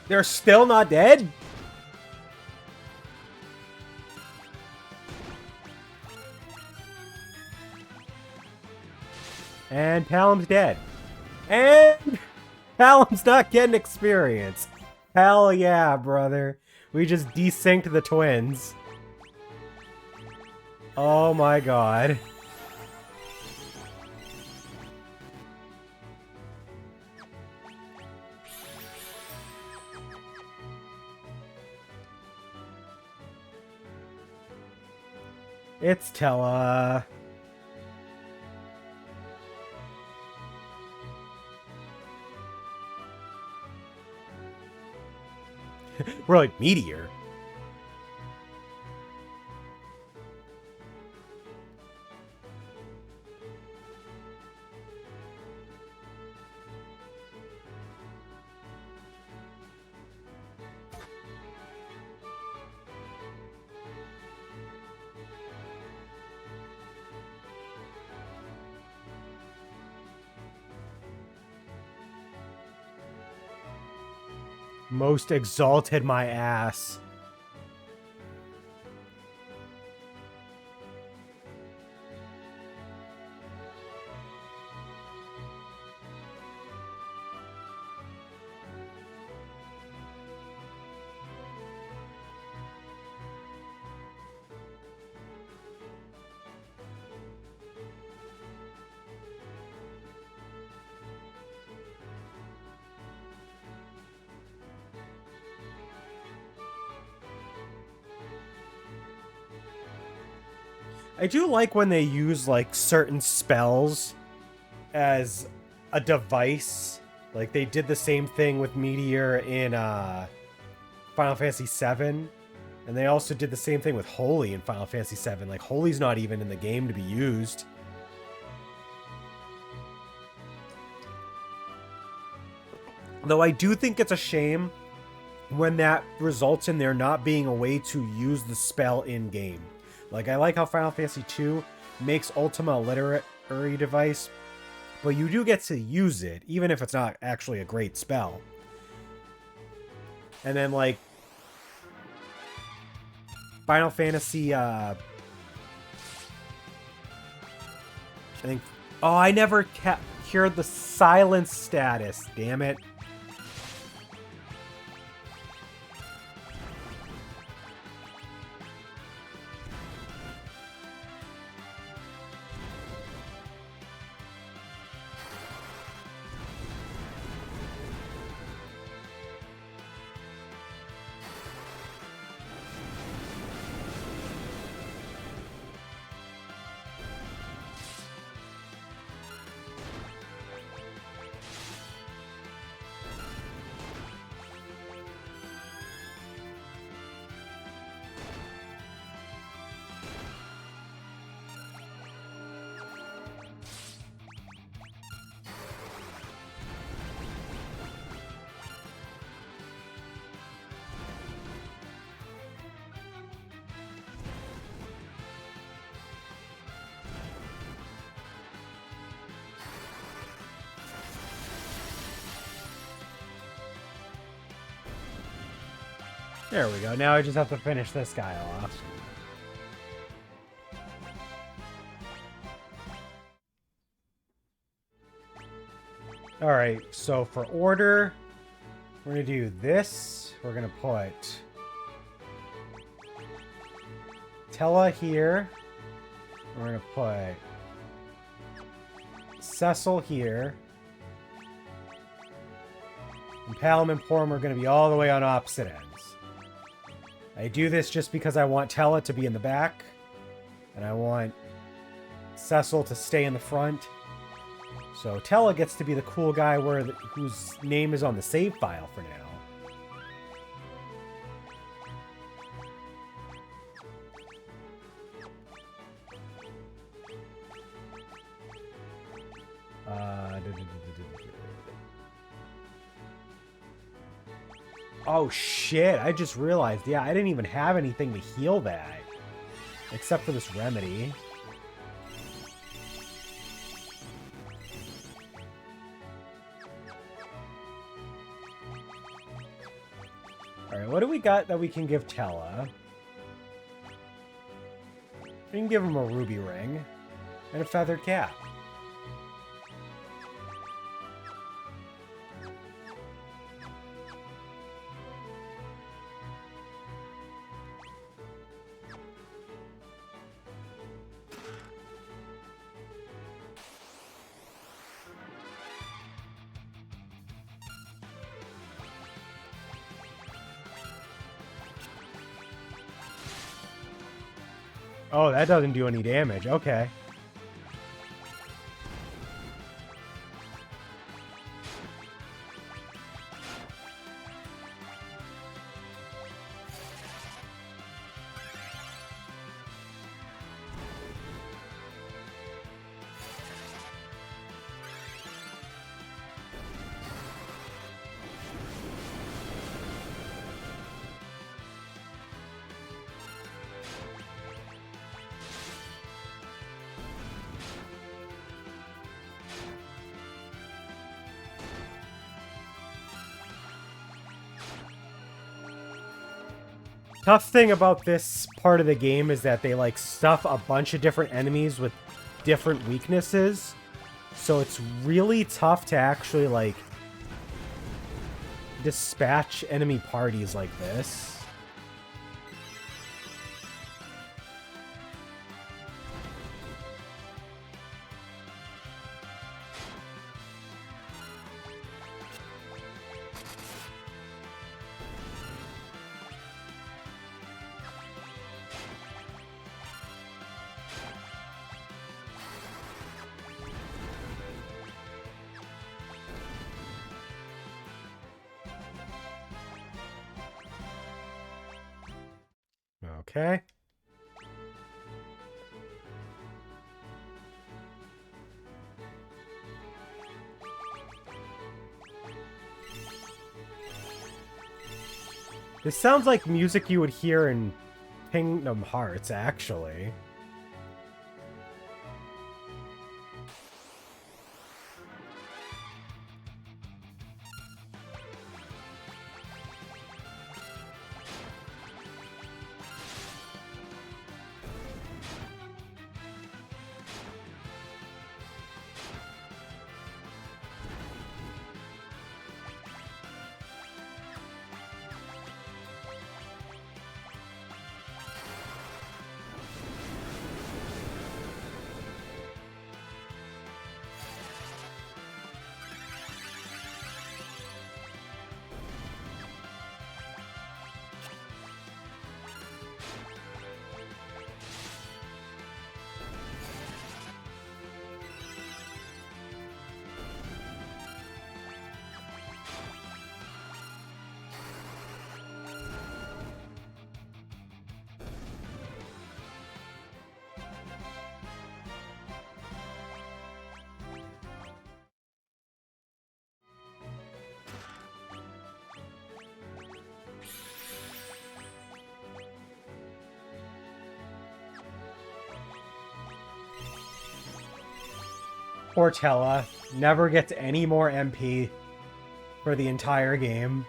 Speaker 1: They're still not dead? And Palom's dead. And Palom's not getting experience. Hell yeah, brother. We just desynced the twins. Oh my god. It's Tella. We're like Meteor. Most exalted my ass. I do like when they use, like, certain spells as a device. Like, they did the same thing with Meteor in Final Fantasy VII. And they also did the same thing with Holy in Final Fantasy VII. Like, Holy's not even in the game to be used. Though I do think it's a shame when that results in there not being a way to use the spell in-game. Like, I like how Final Fantasy II makes Ultima a literary device, but you do get to use it, even if it's not actually a great spell. And then, like, Final Fantasy, I think... Oh, I never cured the silence status, damn it. There we go. Now I just have to finish this guy off. Alright, so for order, we're going to do this. We're going to put Tella here. We're going to put Cecil here. And Palom and Porum are going to be all the way on opposite ends. I do this just because I want Tella to be in the back, and I want Cecil to stay in the front. So Tella gets to be the cool guy whose name is on the save file for now. Oh shit, I just realized, yeah, I didn't even have anything to heal that. Except for this remedy. Alright, what do we got that we can give Tella? We can give him a ruby ring and a feathered cap. Oh, that doesn't do any damage. Okay. Tough thing about this part of the game is that they, like, stuff a bunch of different enemies with different weaknesses. So it's really tough to actually, like, dispatch enemy parties like this. Okay. This sounds like music you would hear in Kingdom Hearts, actually. Portella never gets any more MP for the entire game.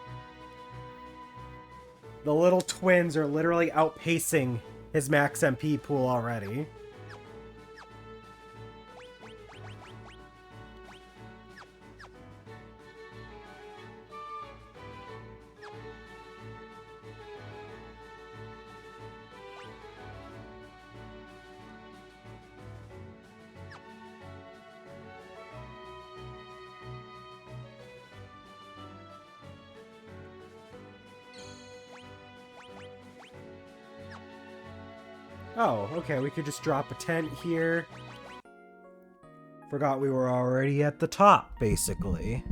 Speaker 1: The little twins are literally outpacing his max MP pool already. Oh, okay, we could just drop a tent here. Forgot we were already at the top, basically.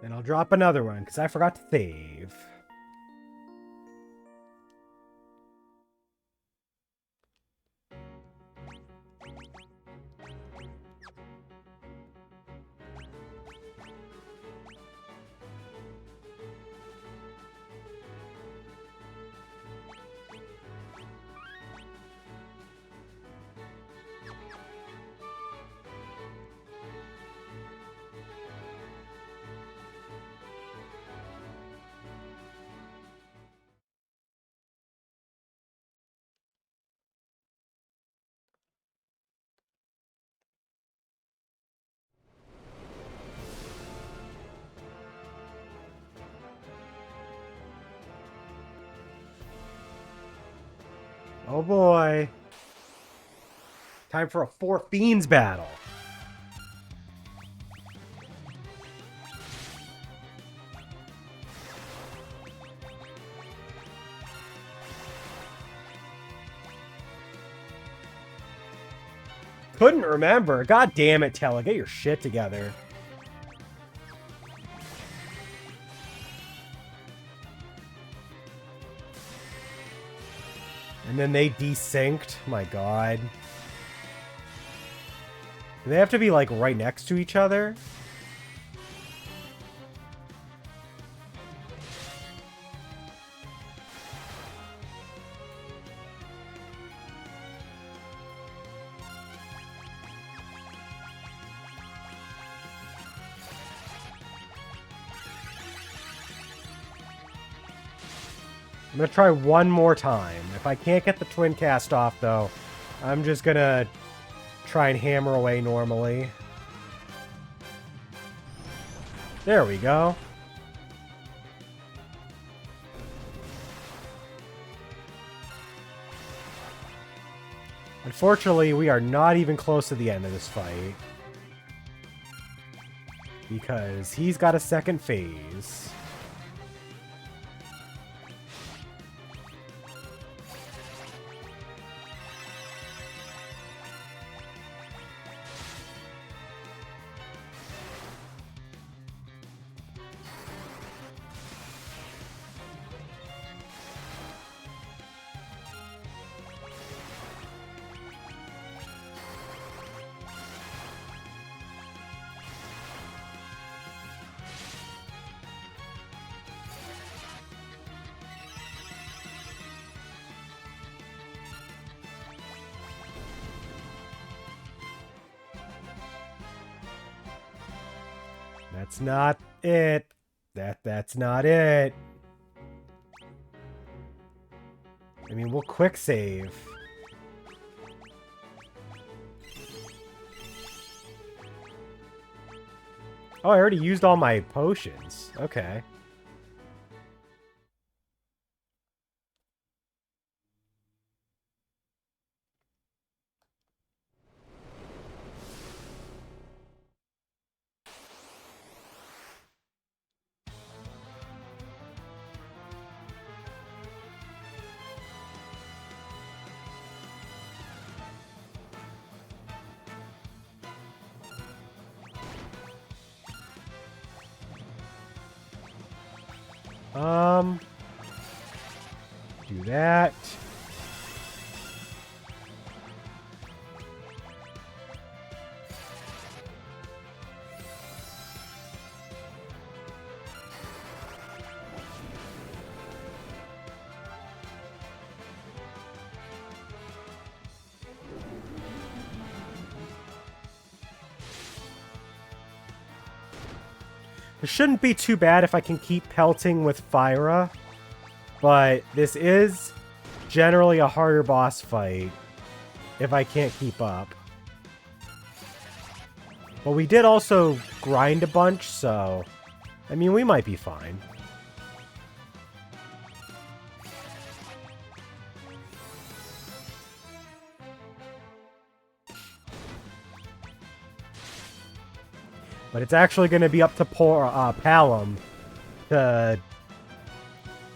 Speaker 1: Then I'll drop another one, because I forgot to save. Oh boy. Time for a 4 Fiends battle. Couldn't remember. God damn it, Tella. Get your shit together. And then they desynced. My god. Do they have to be, like, right next to each other? I'm gonna try one more time. If I can't get the twin cast off, though, I'm just gonna try and hammer away normally. There we go. Unfortunately, we are not even close to the end of this fight. Because he's got a second phase. That's not it. That's not it. I mean, we'll quick save. Oh, I already used all my potions. Okay. Do that. It shouldn't be too bad if I can keep pelting with Fyra, but this is generally a harder boss fight if I can't keep up. But we did also grind a bunch, so I mean, we might be fine. But it's actually going to be up to poor Palom to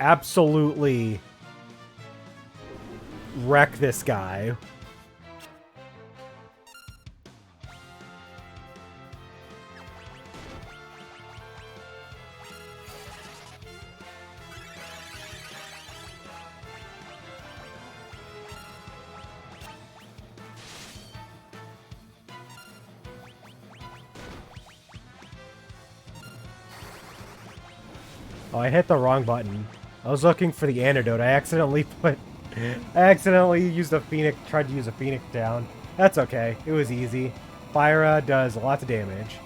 Speaker 1: absolutely wreck this guy. Oh, I hit the wrong button. I was looking for the antidote. I accidentally used a Phoenix, tried to use a Phoenix down. That's okay. It was easy. Fyra does lots of damage.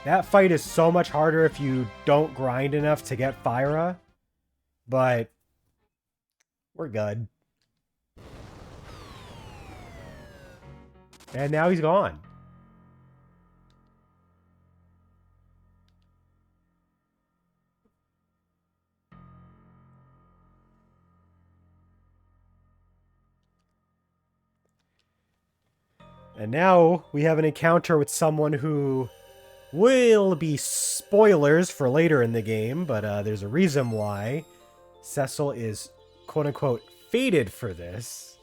Speaker 1: That fight is so much harder if you don't grind enough to get Fyra. But we're good. And now he's gone. And now we have an encounter with someone who will be spoilers for later in the game, but there's a reason why Cecil is quote-unquote fated for this.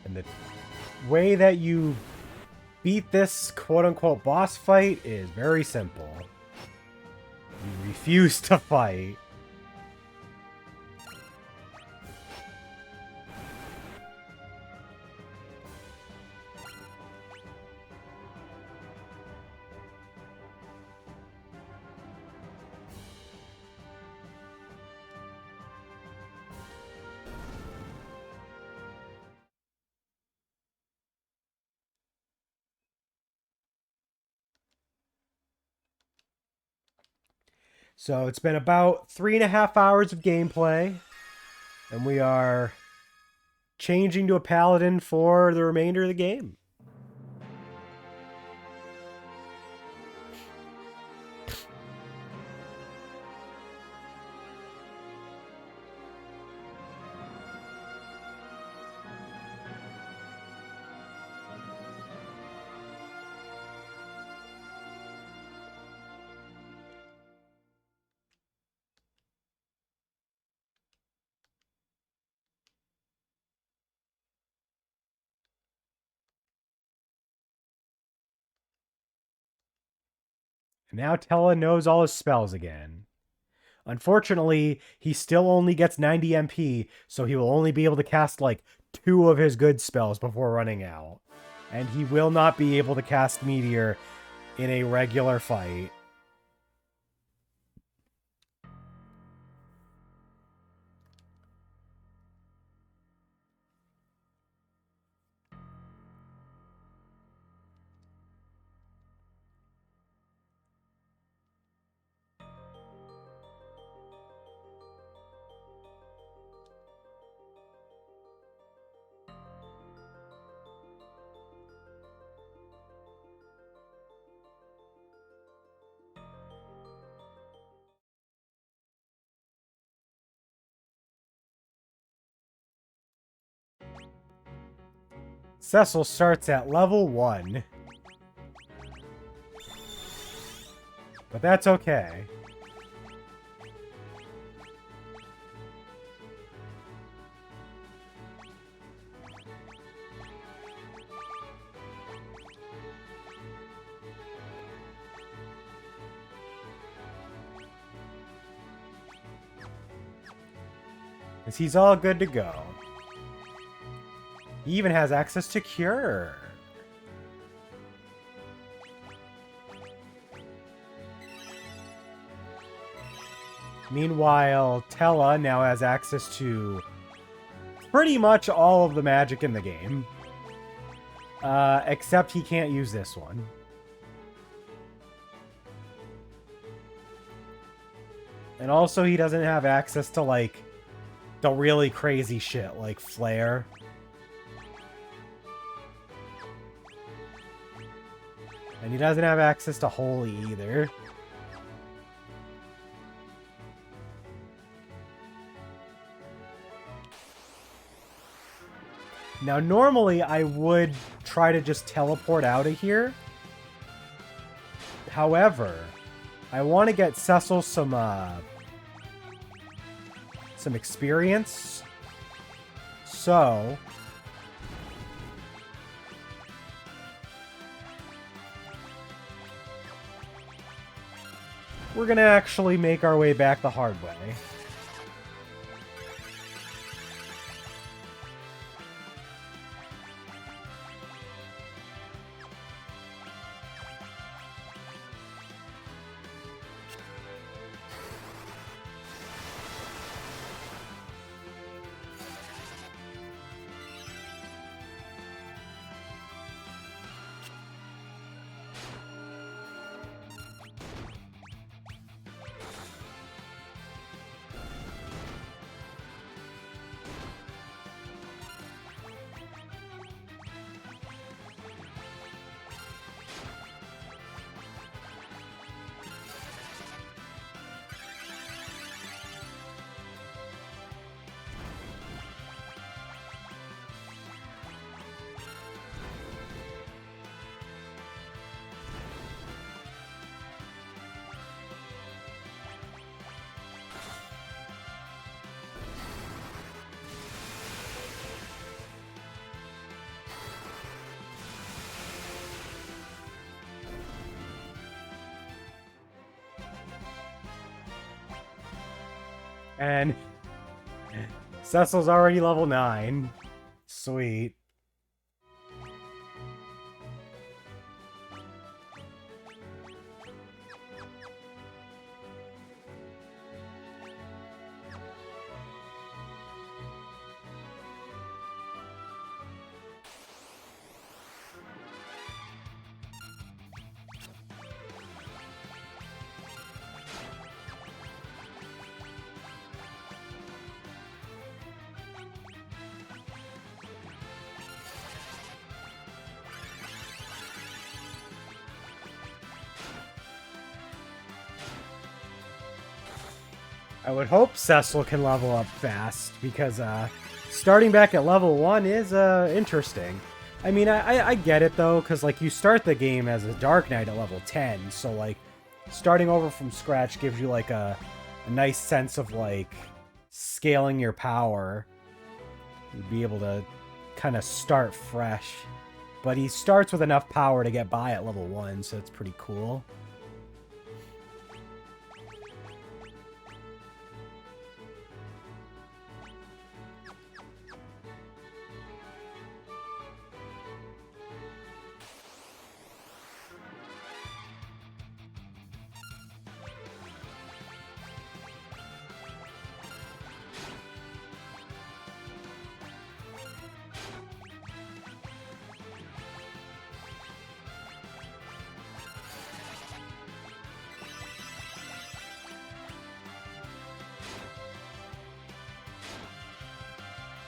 Speaker 1: And the way that you beat this quote-unquote boss fight is very simple. You refuse to fight. So it's been about 3.5 hours of gameplay, and we are changing to a paladin for the remainder of the game. And now Tella knows all his spells again. Unfortunately, he still only gets 90 MP, so he will only be able to cast like 2 of his good spells before running out. And he will not be able to cast Meteor in a regular fight. Cecil starts at level 1. But that's okay. Because he's all good to go. He even has access to Cure. Meanwhile, Tella now has access to pretty much all of the magic in the game. Except he can't use this one. And also he doesn't have access to, like, the really crazy shit, like Flare. And he doesn't have access to Holy either. Now, normally I would try to just teleport out of here. However, I want to get Cecil some experience. So we're gonna actually make our way back the hard way. And Cecil's already level 9. Sweet. I would hope Cecil can level up fast, because starting back at level 1 is interesting. I mean, I get it, though, because, like, you start the game as a Dark Knight at level 10, so, like, starting over from scratch gives you, like, a nice sense of, like, scaling your power. You'd be able to kind of start fresh. But he starts with enough power to get by at level 1, so it's pretty cool.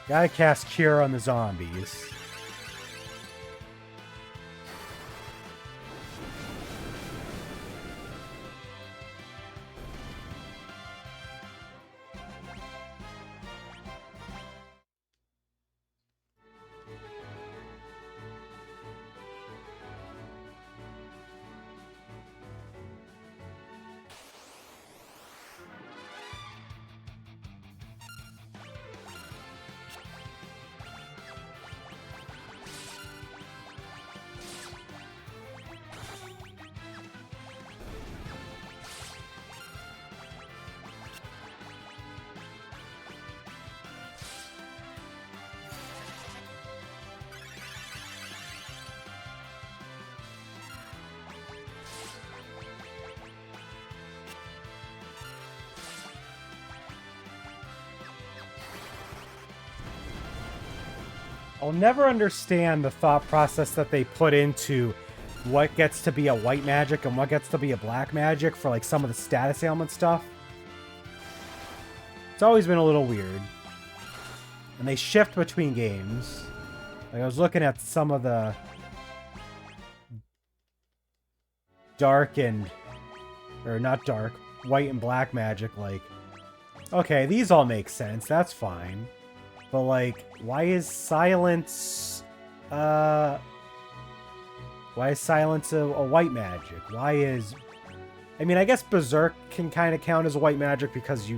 Speaker 1: Gotta cast Cure on the zombies. I'll never understand the thought process that they put into what gets to be a white magic and what gets to be a black magic for, like, some of the status ailment stuff. It's always been a little weird. And they shift between games. Like, I was looking at some of the dark and... or not dark, white and black magic, like... okay, these all make sense, that's fine. But, like, why is silence a white magic? Why is... I mean, I guess Berserk can kind of count as a white magic because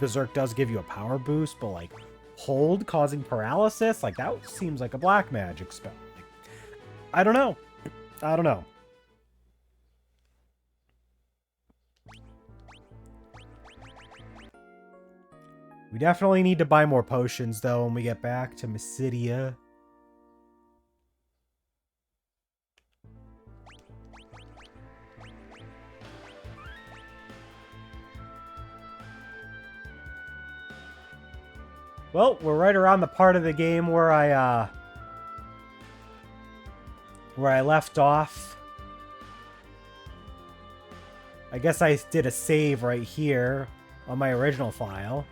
Speaker 1: Berserk does give you a power boost, but, like, Hold causing paralysis? Like, that seems like a black magic spell. Like, I don't know. I don't know. We definitely need to buy more potions, though, when we get back to Mysidia. Well, we're right around the part of the game where I left off. I guess I did a save right here on my original file.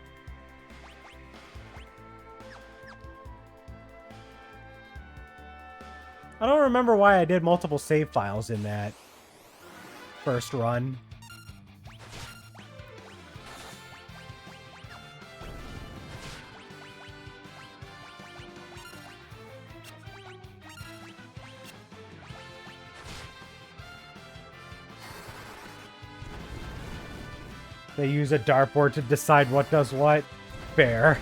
Speaker 1: I don't remember why I did multiple save files in that first run. They use a dartboard to decide what does what. Fair.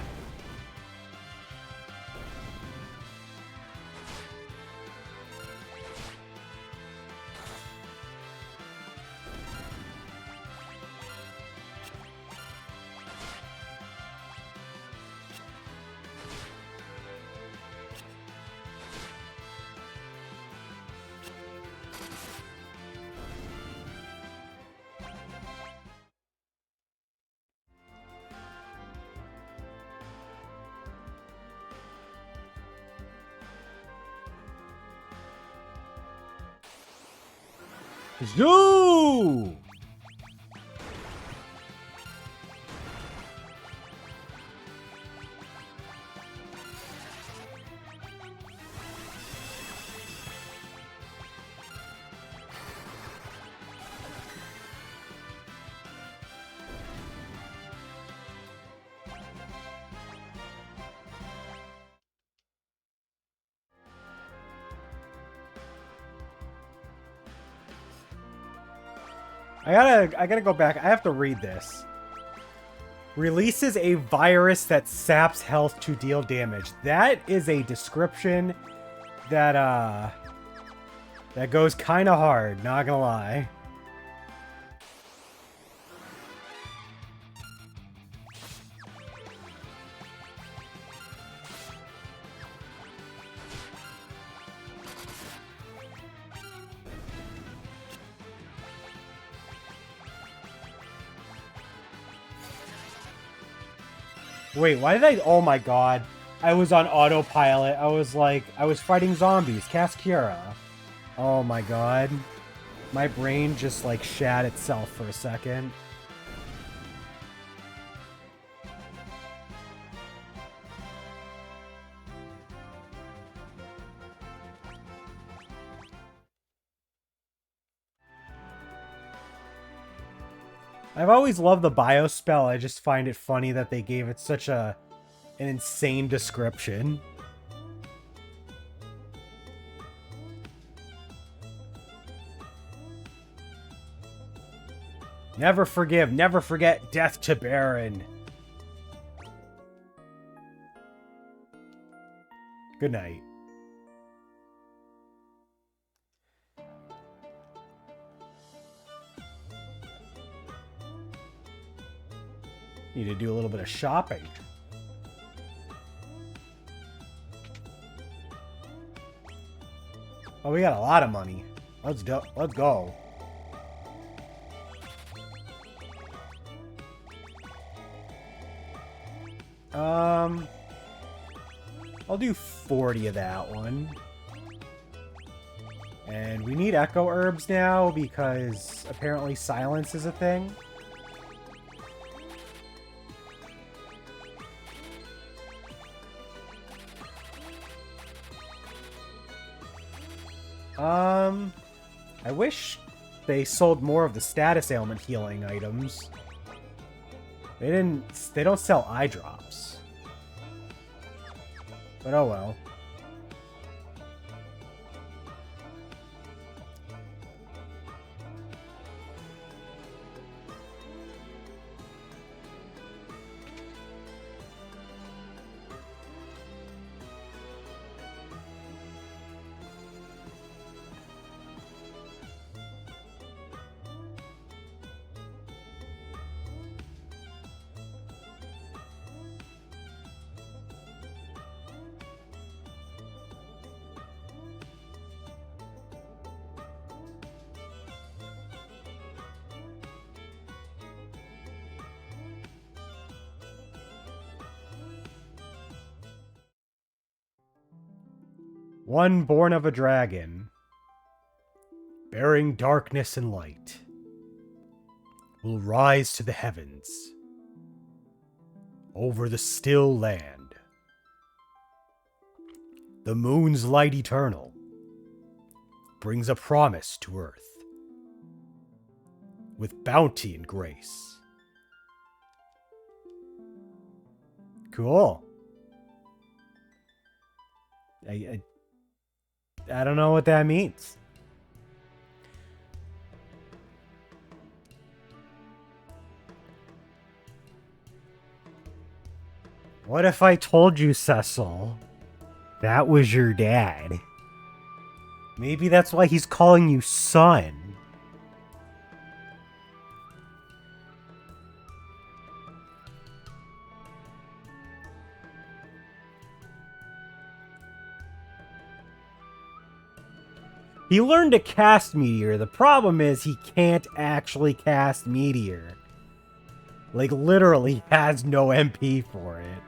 Speaker 1: Zoo! I gotta go back. I have to read this. Releases a virus that saps health to deal damage. That is a description that that goes kind of hard, not gonna lie. Wait, why did I... Oh my god. I was on autopilot. I was like... I was fighting zombies. Cascura. Oh my god. My brain just like shat itself for a second. I've always loved the bio spell. I just find it funny that they gave it such an insane description. Never forgive, never forget death to Baron. Good night. Need to do a little bit of shopping. Oh, we got a lot of money. Let's go. I'll do 40 of that one. And we need echo herbs now because apparently silence is a thing. I wish they sold more of the status ailment healing items. They don't sell eye drops. But oh well. One born of a dragon, bearing darkness and light, will rise to the heavens, over the still land. The moon's light eternal brings a promise to earth, with bounty and grace. Cool. I don't know what that means. What if I told you, Cecil, that was your dad? Maybe that's why he's calling you son. He learned to cast Meteor. The problem is he can't actually cast Meteor. Like, literally has no MP for it.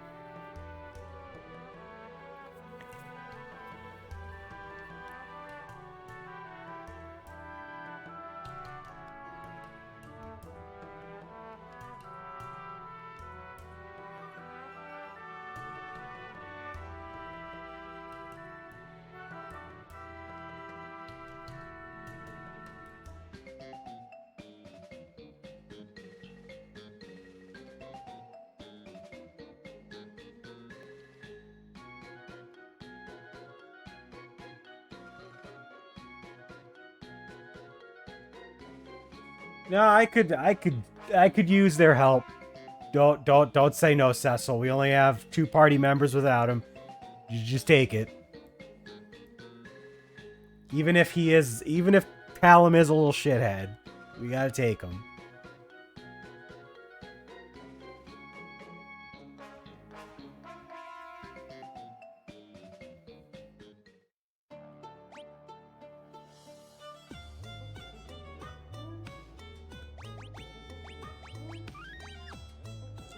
Speaker 1: No, I could use their help. Don't say no, Cecil. We only have 2 party members without him. You just take it. Even if Palom is a little shithead, we gotta take him.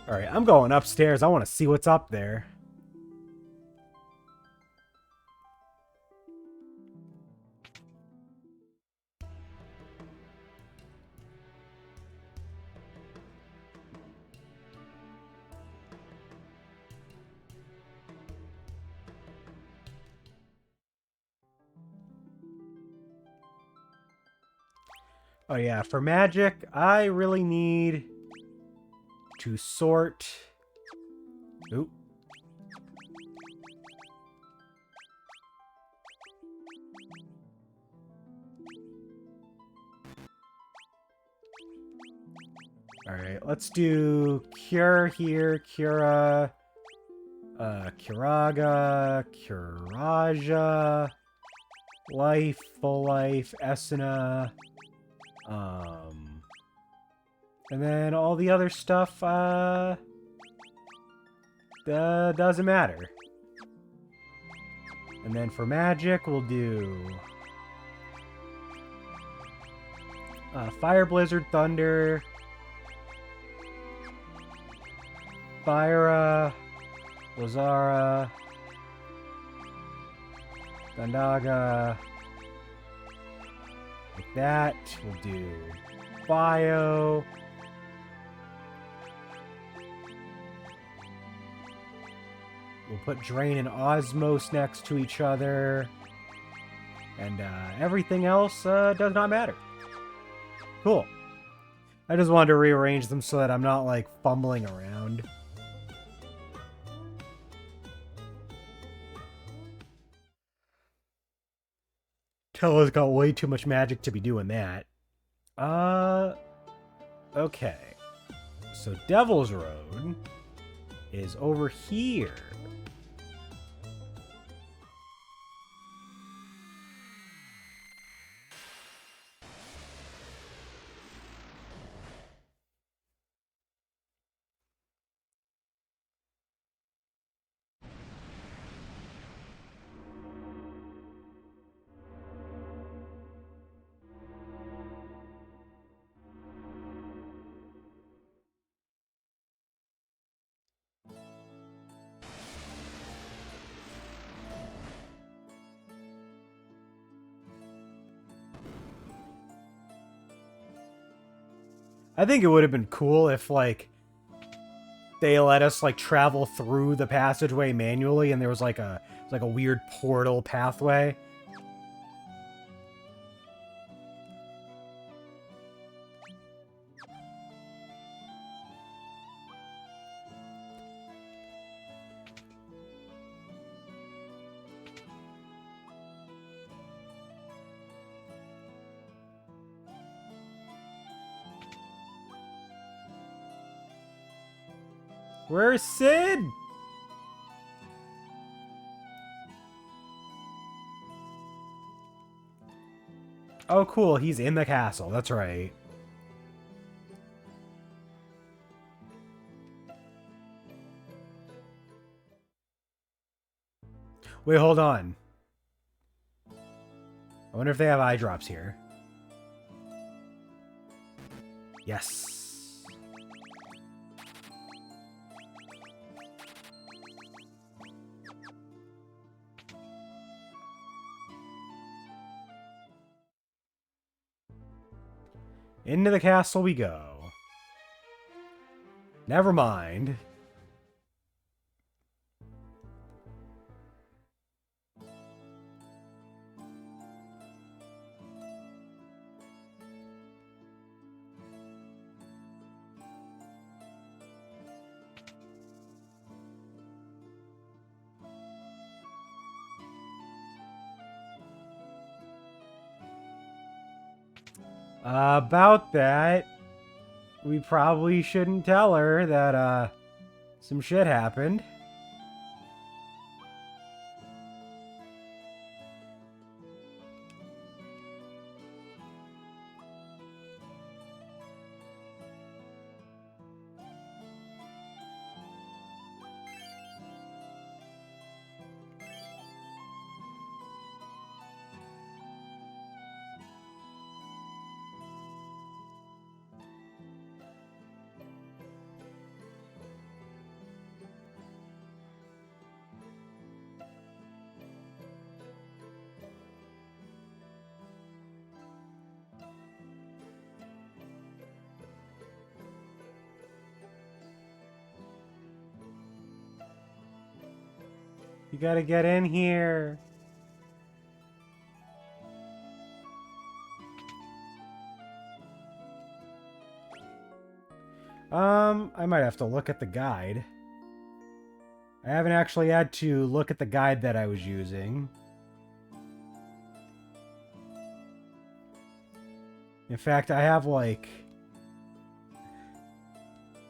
Speaker 1: Alright, I'm going upstairs. I want to see what's up there. Oh yeah, for magic, I really need to sort... Oop. Alright, let's do Cure here, Cura, Curaga, Curaja, Life, Full Life, Esena, and then all the other stuff, doesn't matter. And then for magic, we'll do Fire, Blizzard, Thunder, Fyra, Lazara, Gandaga, like that. We'll do Bio. We'll put Drain and Osmos next to each other. And everything else does not matter. Cool. I just wanted to rearrange them so that I'm not, like, fumbling around. Tella's got way too much magic to be doing that. Okay. So Devil's Road is over here. I think it would have been cool if, like, they let us, like, travel through the passageway manually and there was, like, a weird portal pathway. Where's Sid? Oh, cool. He's in the castle. That's right. Wait, hold on. I wonder if they have eye drops here. Yes. Into the castle we go. Never mind. About that, we probably shouldn't tell her that, some shit happened. You gotta get in here. I might have to look at the guide. I haven't actually had to look at the guide that I was using. In fact, I have, like,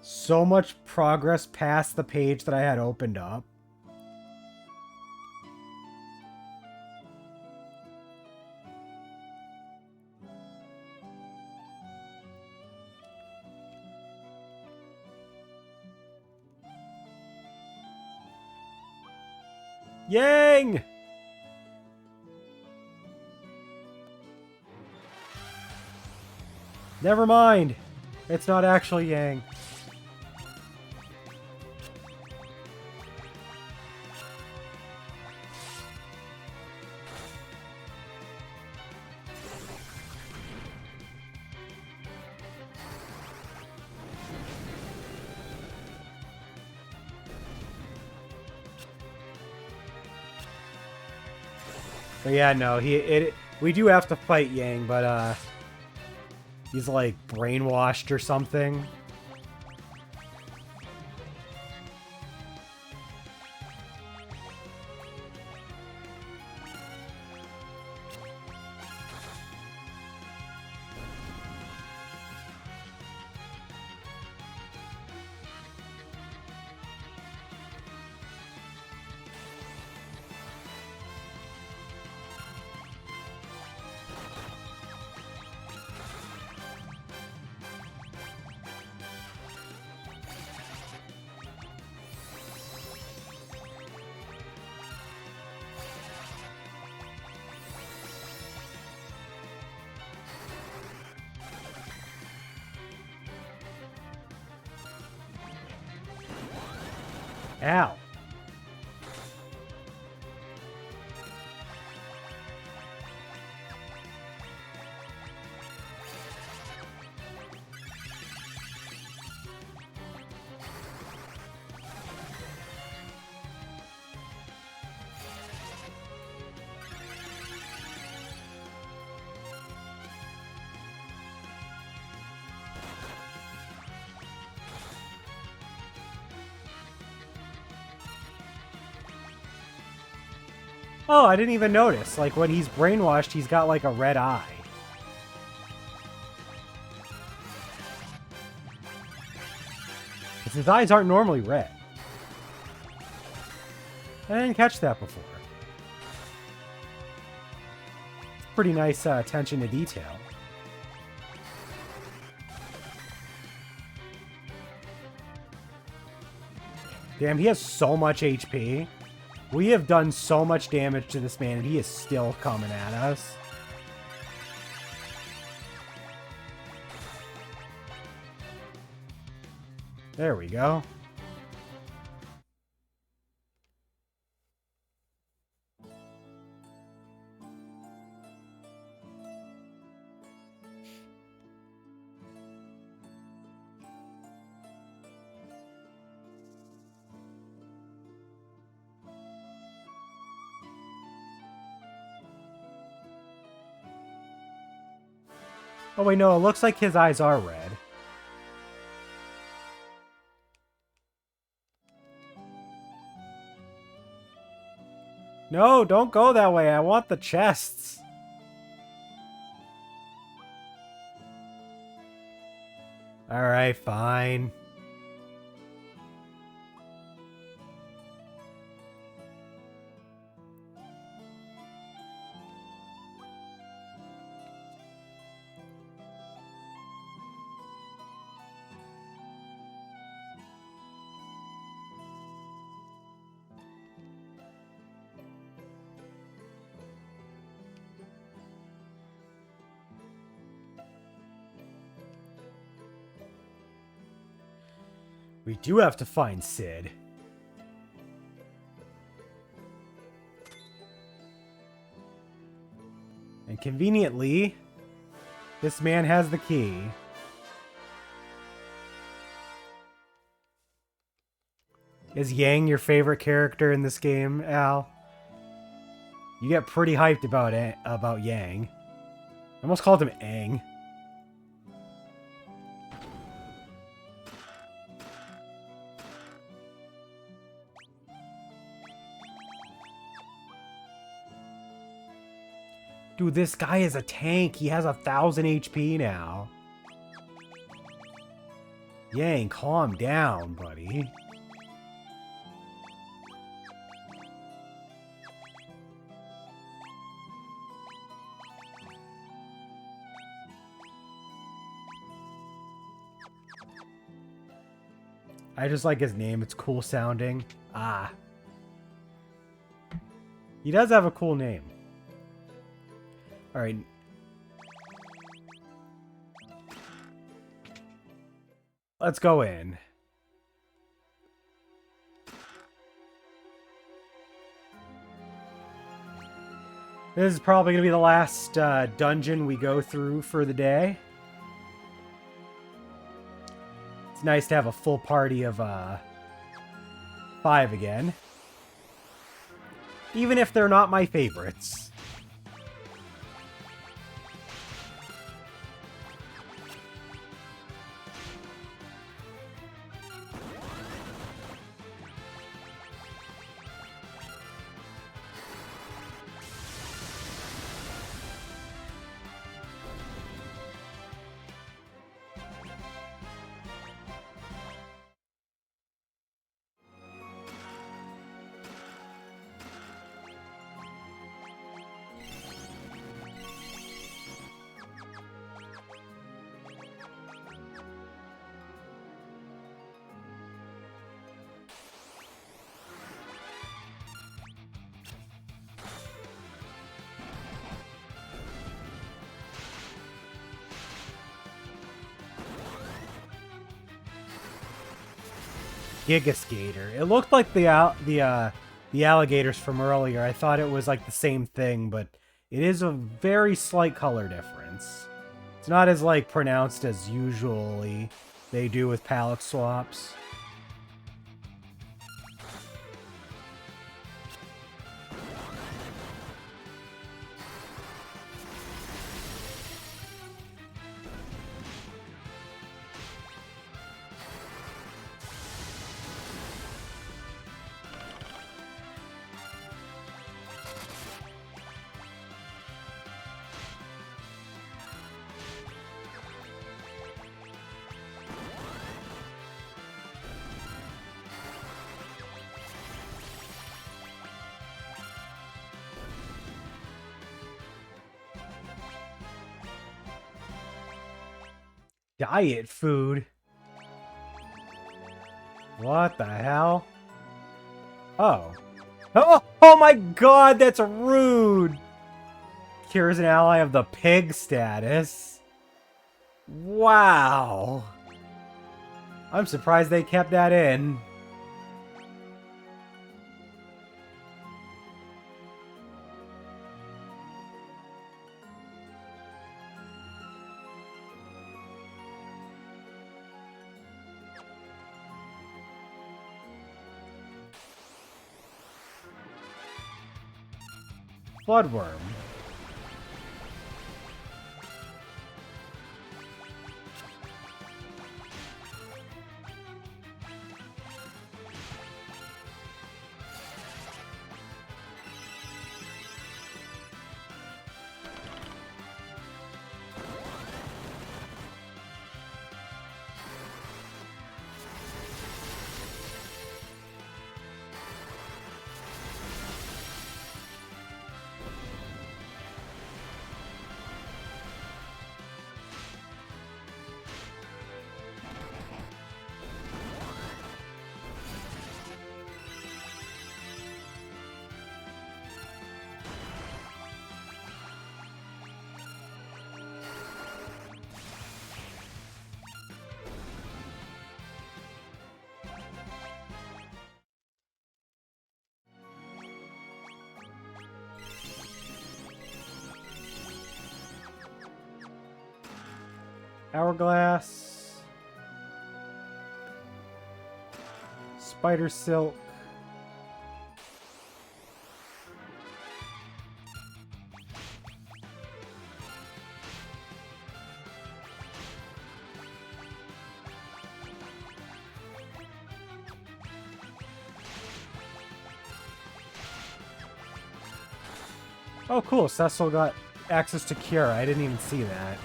Speaker 1: so much progress past the page that I had opened up. Yang! Never mind. It's not actually Yang. But yeah, no, we do have to fight Yang, but he's like brainwashed or something. Ow. Oh, I didn't even notice. Like, when he's brainwashed, he's got, like, a red eye. Because his eyes aren't normally red. I didn't catch that before. It's pretty nice attention to detail. Damn, he has so much HP. We have done so much damage to this man, and he is still coming at us. There we go. Oh wait, no, it looks like his eyes are red. No, don't go that way. I want the chests. Alright, fine. We do have to find Sid. And conveniently, this man has the key. Is Yang your favorite character in this game, Al? You get pretty hyped about Yang. I almost called him Aang. Dude, this guy is a tank. He has 1,000 HP now. Yang, calm down, buddy. I just like his name. It's cool sounding. Ah. He does have a cool name. Alright. Let's go in. This is probably going to be the last dungeon we go through for the day. It's nice to have a full party of 5 again. Even if they're not my favorites. Giga Skater. It looked like the alligators from earlier. I thought it was like the same thing, but it is a very slight color difference. It's not as like pronounced as usually they do with palette swaps. Diet food? What the hell? Oh. Oh my god, that's rude! Cures an ally of the pig status. Wow. I'm surprised they kept that in. Bloodworm. Hourglass. Spider Silk. Oh, cool. Cecil got access to Cure. I didn't even see that.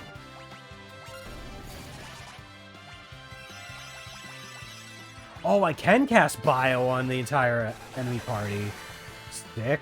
Speaker 1: Oh, I can cast Bio on the entire enemy party. Sick.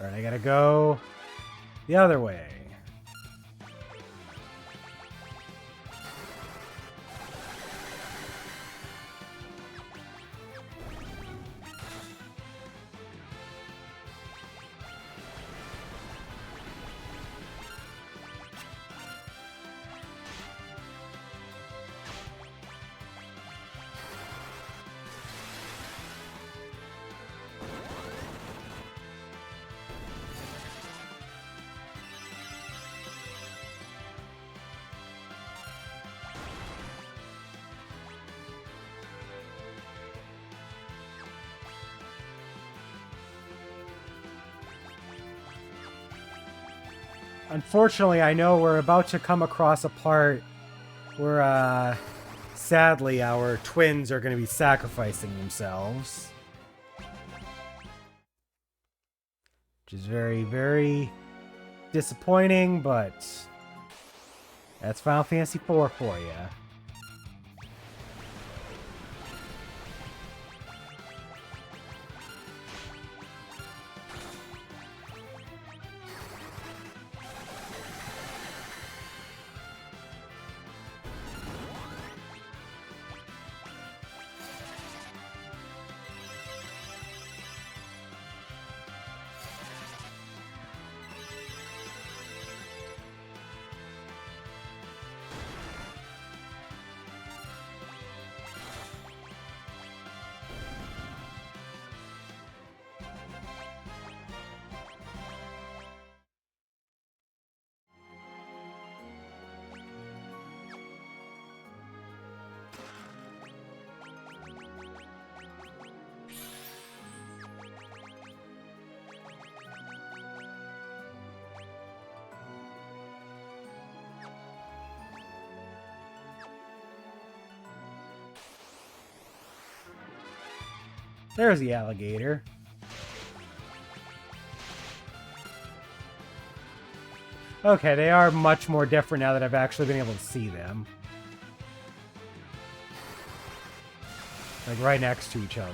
Speaker 1: Alright, I gotta go the other way. Unfortunately, I know we're about to come across a part where, sadly, our twins are going to be sacrificing themselves. Which is very, very disappointing, but that's Final Fantasy IV for you. There's the alligator. Okay, they are much more different now that I've actually been able to see them. Like, right next to each other.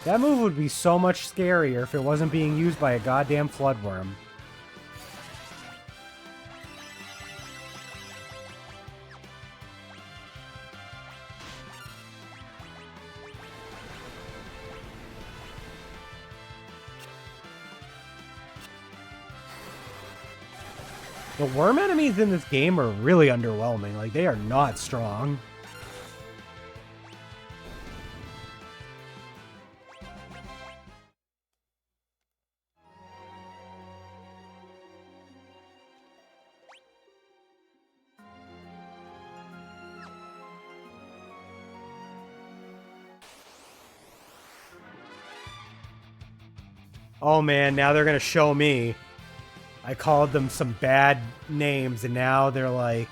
Speaker 1: That move would be so much scarier if it wasn't being used by a goddamn floodworm. The worm enemies in this game are really underwhelming. Like, they are not strong. Oh man, now they're gonna show me. I called them some bad names and now they're like...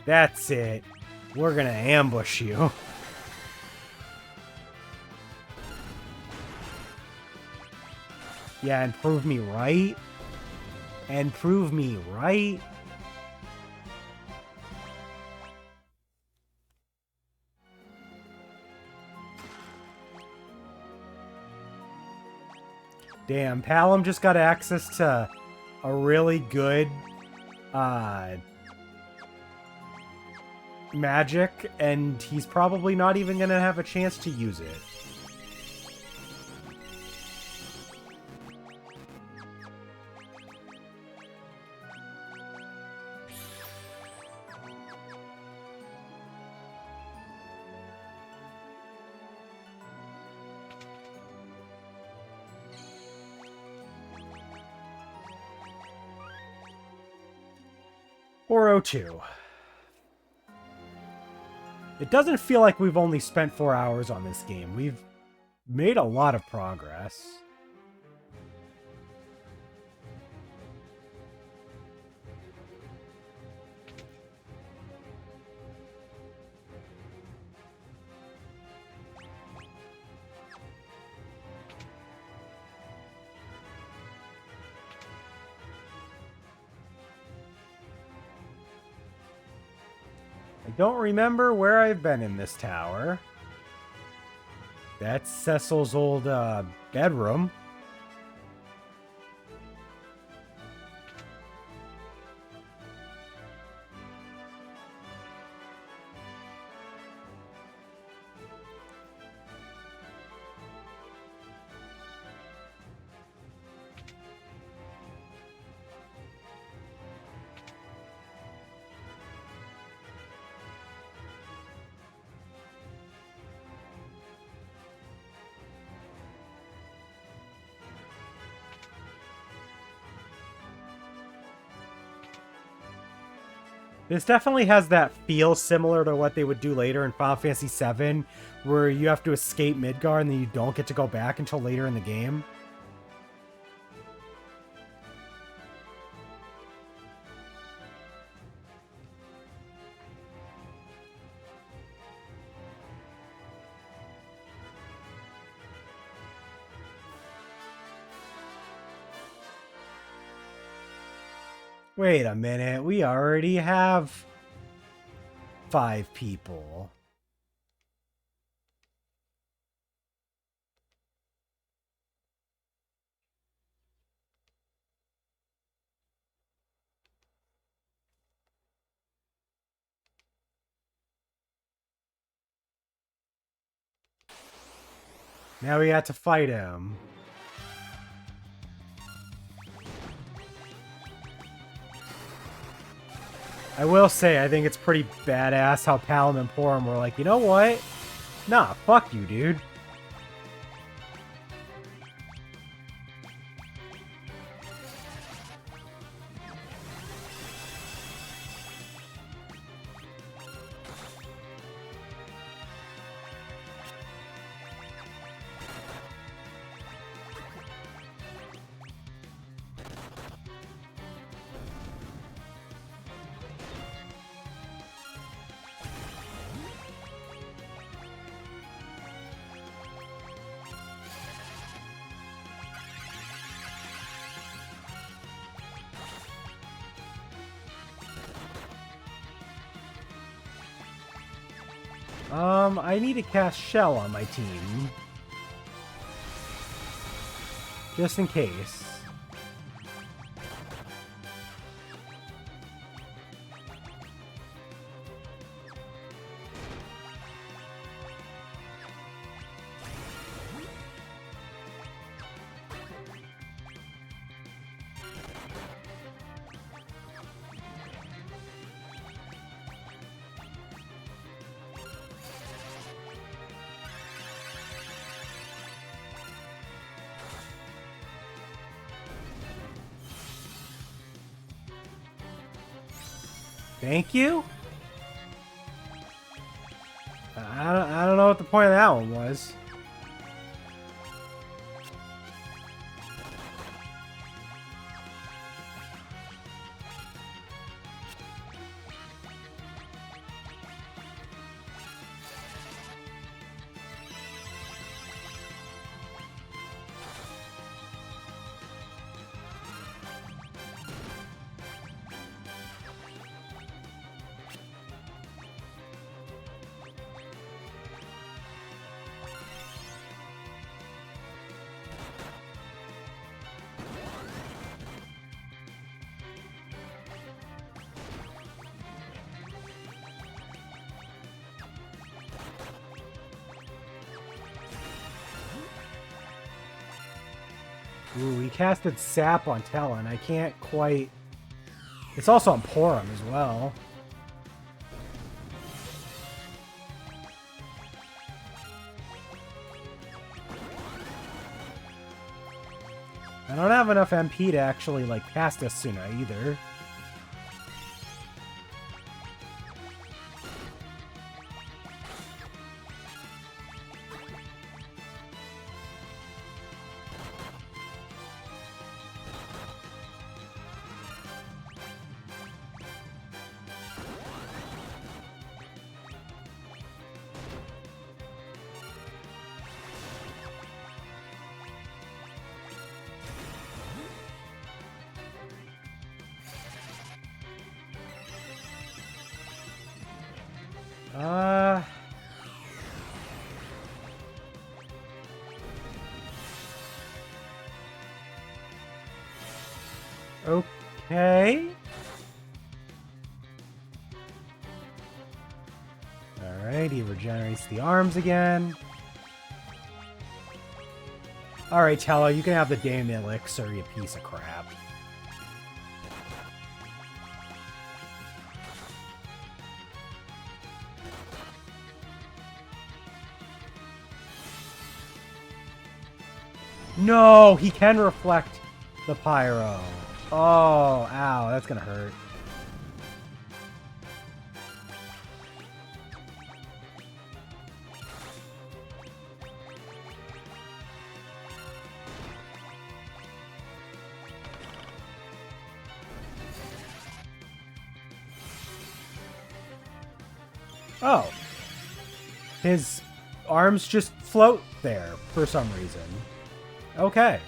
Speaker 1: That's it. We're gonna ambush you. Yeah, and prove me right. And prove me right. Damn, Palom just got access to a really good magic, and he's probably not even gonna have a chance to use it. .402. It doesn't feel like we've only spent 4 hours on this game. We've made a lot of progress. I don't remember where I've been in this tower. That's Cecil's old bedroom. This definitely has that feel similar to what they would do later in Final Fantasy VII, where you have to escape Midgar and then you don't get to go back until later in the game. Wait a minute, we already have 5 people. Now we got to fight him. I will say, I think it's pretty badass how Palom and Porom were like, you know what? Nah, fuck you, dude. I need to cast Shell on my team. Just in case. Thank you? I don't know what the point of that one was. Ooh, he casted Sap on Talon. I can't quite... It's also on Porum as well. I don't have enough MP to actually, like, cast Asuna either. Okay. Alright, he regenerates the arms again. Alright, Tello, you can have the damn elixir, you piece of crap. No, he can reflect the pyro. Oh, ow, that's gonna hurt. Oh. His arms just float there for some reason. Okay.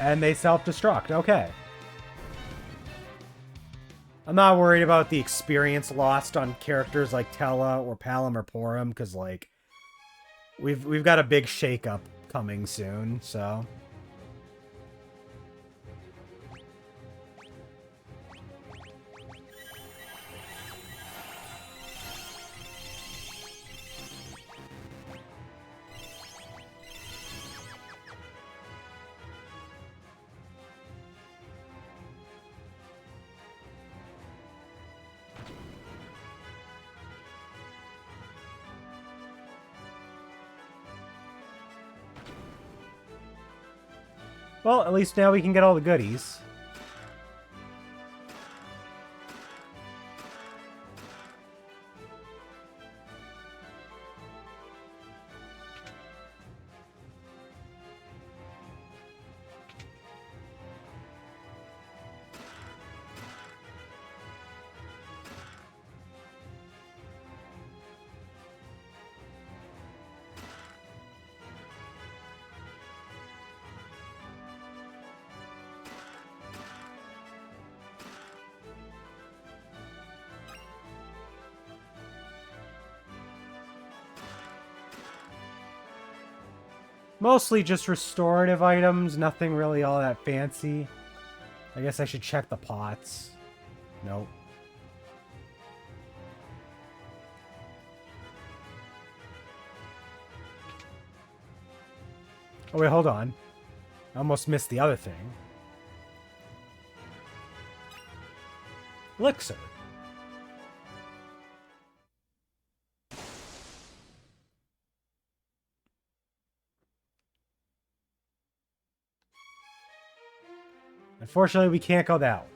Speaker 1: And they self-destruct. Okay. I'm not worried about the experience lost on characters like Tella or Palom or Porum, because, like, we've got a big shakeup coming soon, so... Well, at least now we can get all the goodies. Mostly just restorative items, nothing really all that fancy. I guess I should check the pots. Nope. Oh wait, hold on. I almost missed the other thing. Elixir. Unfortunately, we can't go that way.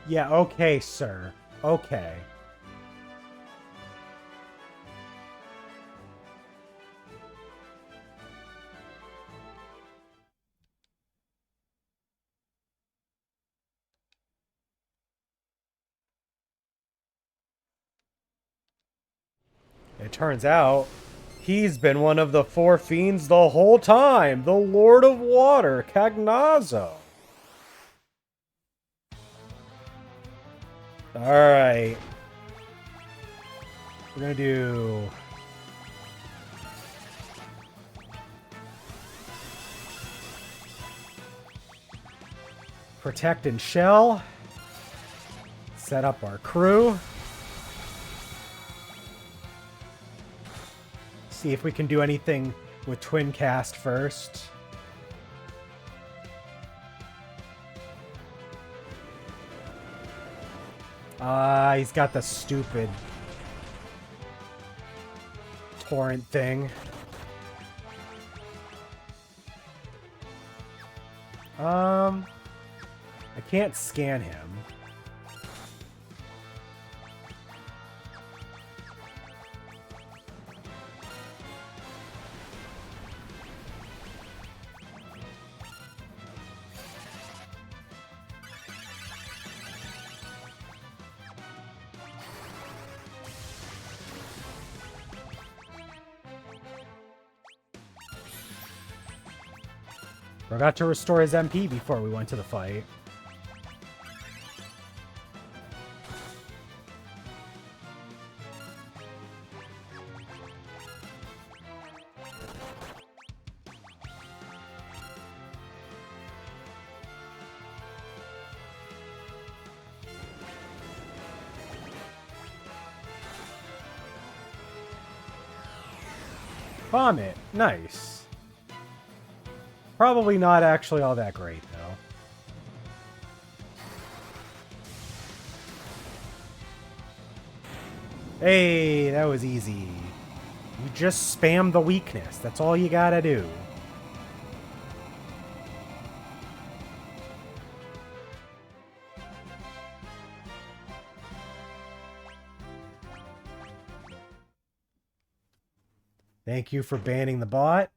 Speaker 1: Yeah, okay, sir. Okay. It turns out He's been one of the four fiends the whole time. The Lord of Water, Cagnazzo. Alright. We're gonna do... Protect and Shell. Set up our crew. See if we can do anything with Twin Cast first. He's got the stupid torrent thing. I can't scan him. Forgot to restore his MP before we went to the fight. Vomit. Nice. Probably not actually all that great, though. Hey, that was easy. You just spam the weakness. That's all you gotta do. Thank you for banning the bot.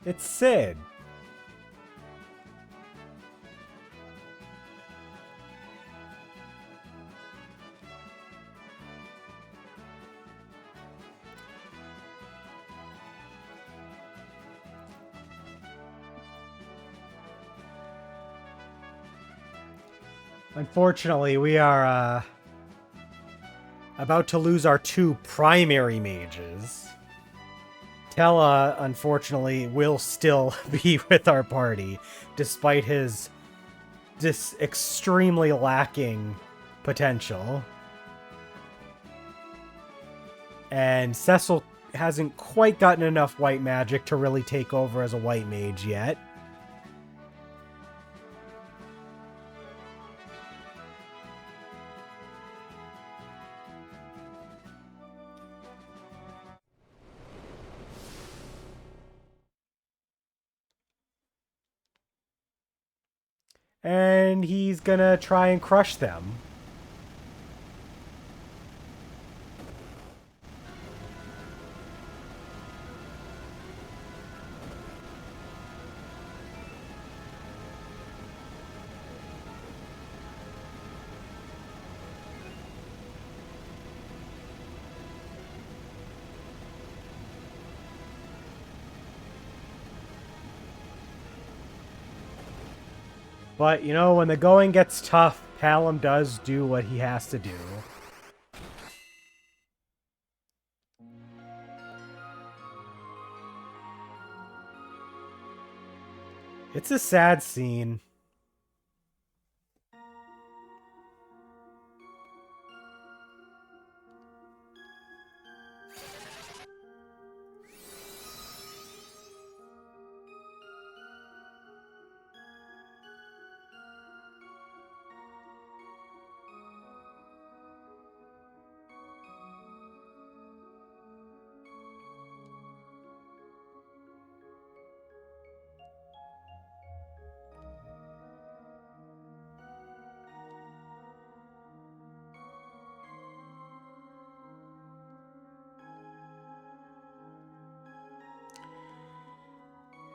Speaker 1: It's Sid. Unfortunately, we are about to lose our two primary mages. Tella, unfortunately, will still be with our party, despite his extremely lacking potential. And Cecil hasn't quite gotten enough white magic to really take over as a white mage yet. And he's gonna try and crush them. But, you know, when the going gets tough, Palom does do what he has to do. It's a sad scene.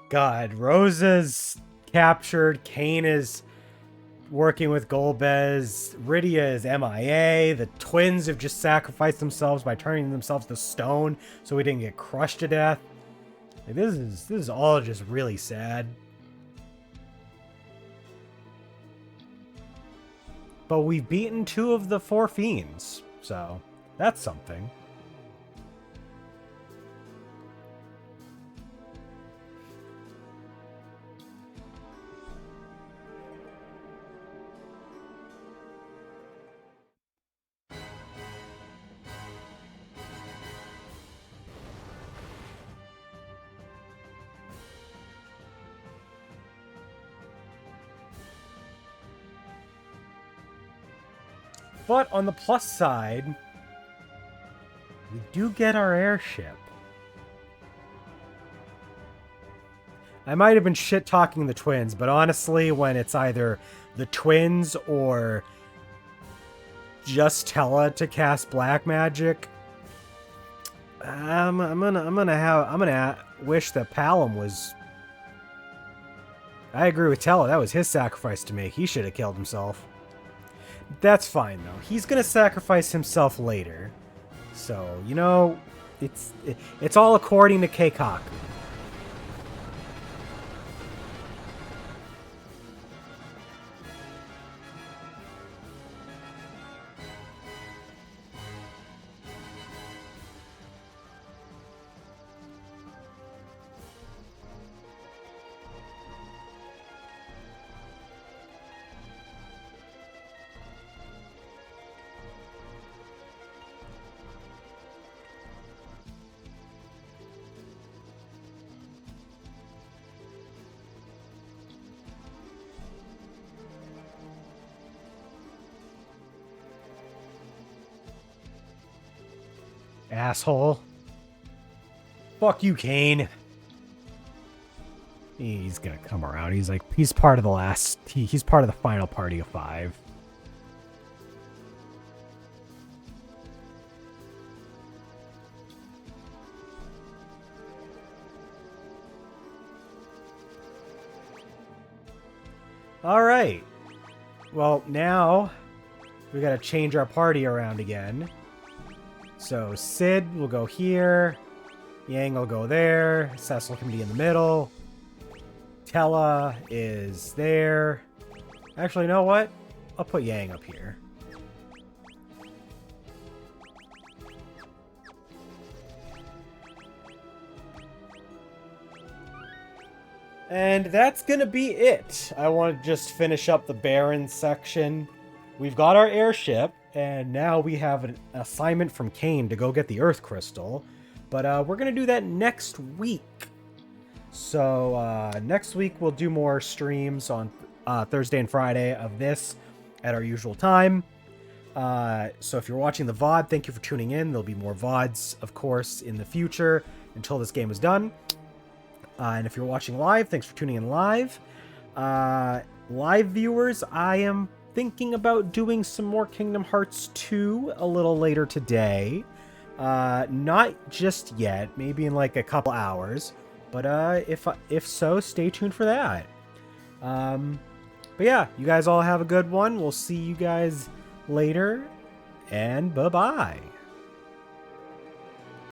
Speaker 1: God, Rosa's captured. Kane is working with Golbez. Rydia is MIA. The twins have just sacrificed themselves by turning themselves to stone so we didn't get crushed to death. Like, this is all just really sad. But we've beaten 2 of the 4 fiends, so that's something. But on the plus side, we do get our airship. I might have been shit-talking the twins, but honestly, when it's either the twins or just Tella to cast black magic, I'm gonna wish that Palom was. I agree with Tella. That was his sacrifice to make. He should have killed himself. That's fine, though. He's going to sacrifice himself later. So, you know, it's all according to Keikaku. Asshole. Fuck you, Kane. He's gonna come around. He's part of the last. He's part of the final party of 5. All right. Well, now we gotta change our party around again. So Sid will go here, Yang will go there, Cecil can be in the middle, Tella is there. Actually, you know what? I'll put Yang up here. And that's gonna be it. I want to just finish up the Baron section. We've got our airship. And now we have an assignment from Kane to go get the Earth Crystal. But we're going to do that next week. So next week we'll do more streams on Thursday and Friday of this at our usual time. So if you're watching the VOD, thank you for tuning in. There'll be more VODs, of course, in the future until this game is done. And if you're watching live, thanks for tuning in live. Live viewers, I am thinking about doing some more Kingdom Hearts 2 a little later today. Not just yet, maybe in like a couple hours. But if so, stay tuned for that. But yeah, you guys all have a good one. We'll see you guys later, and bye-bye.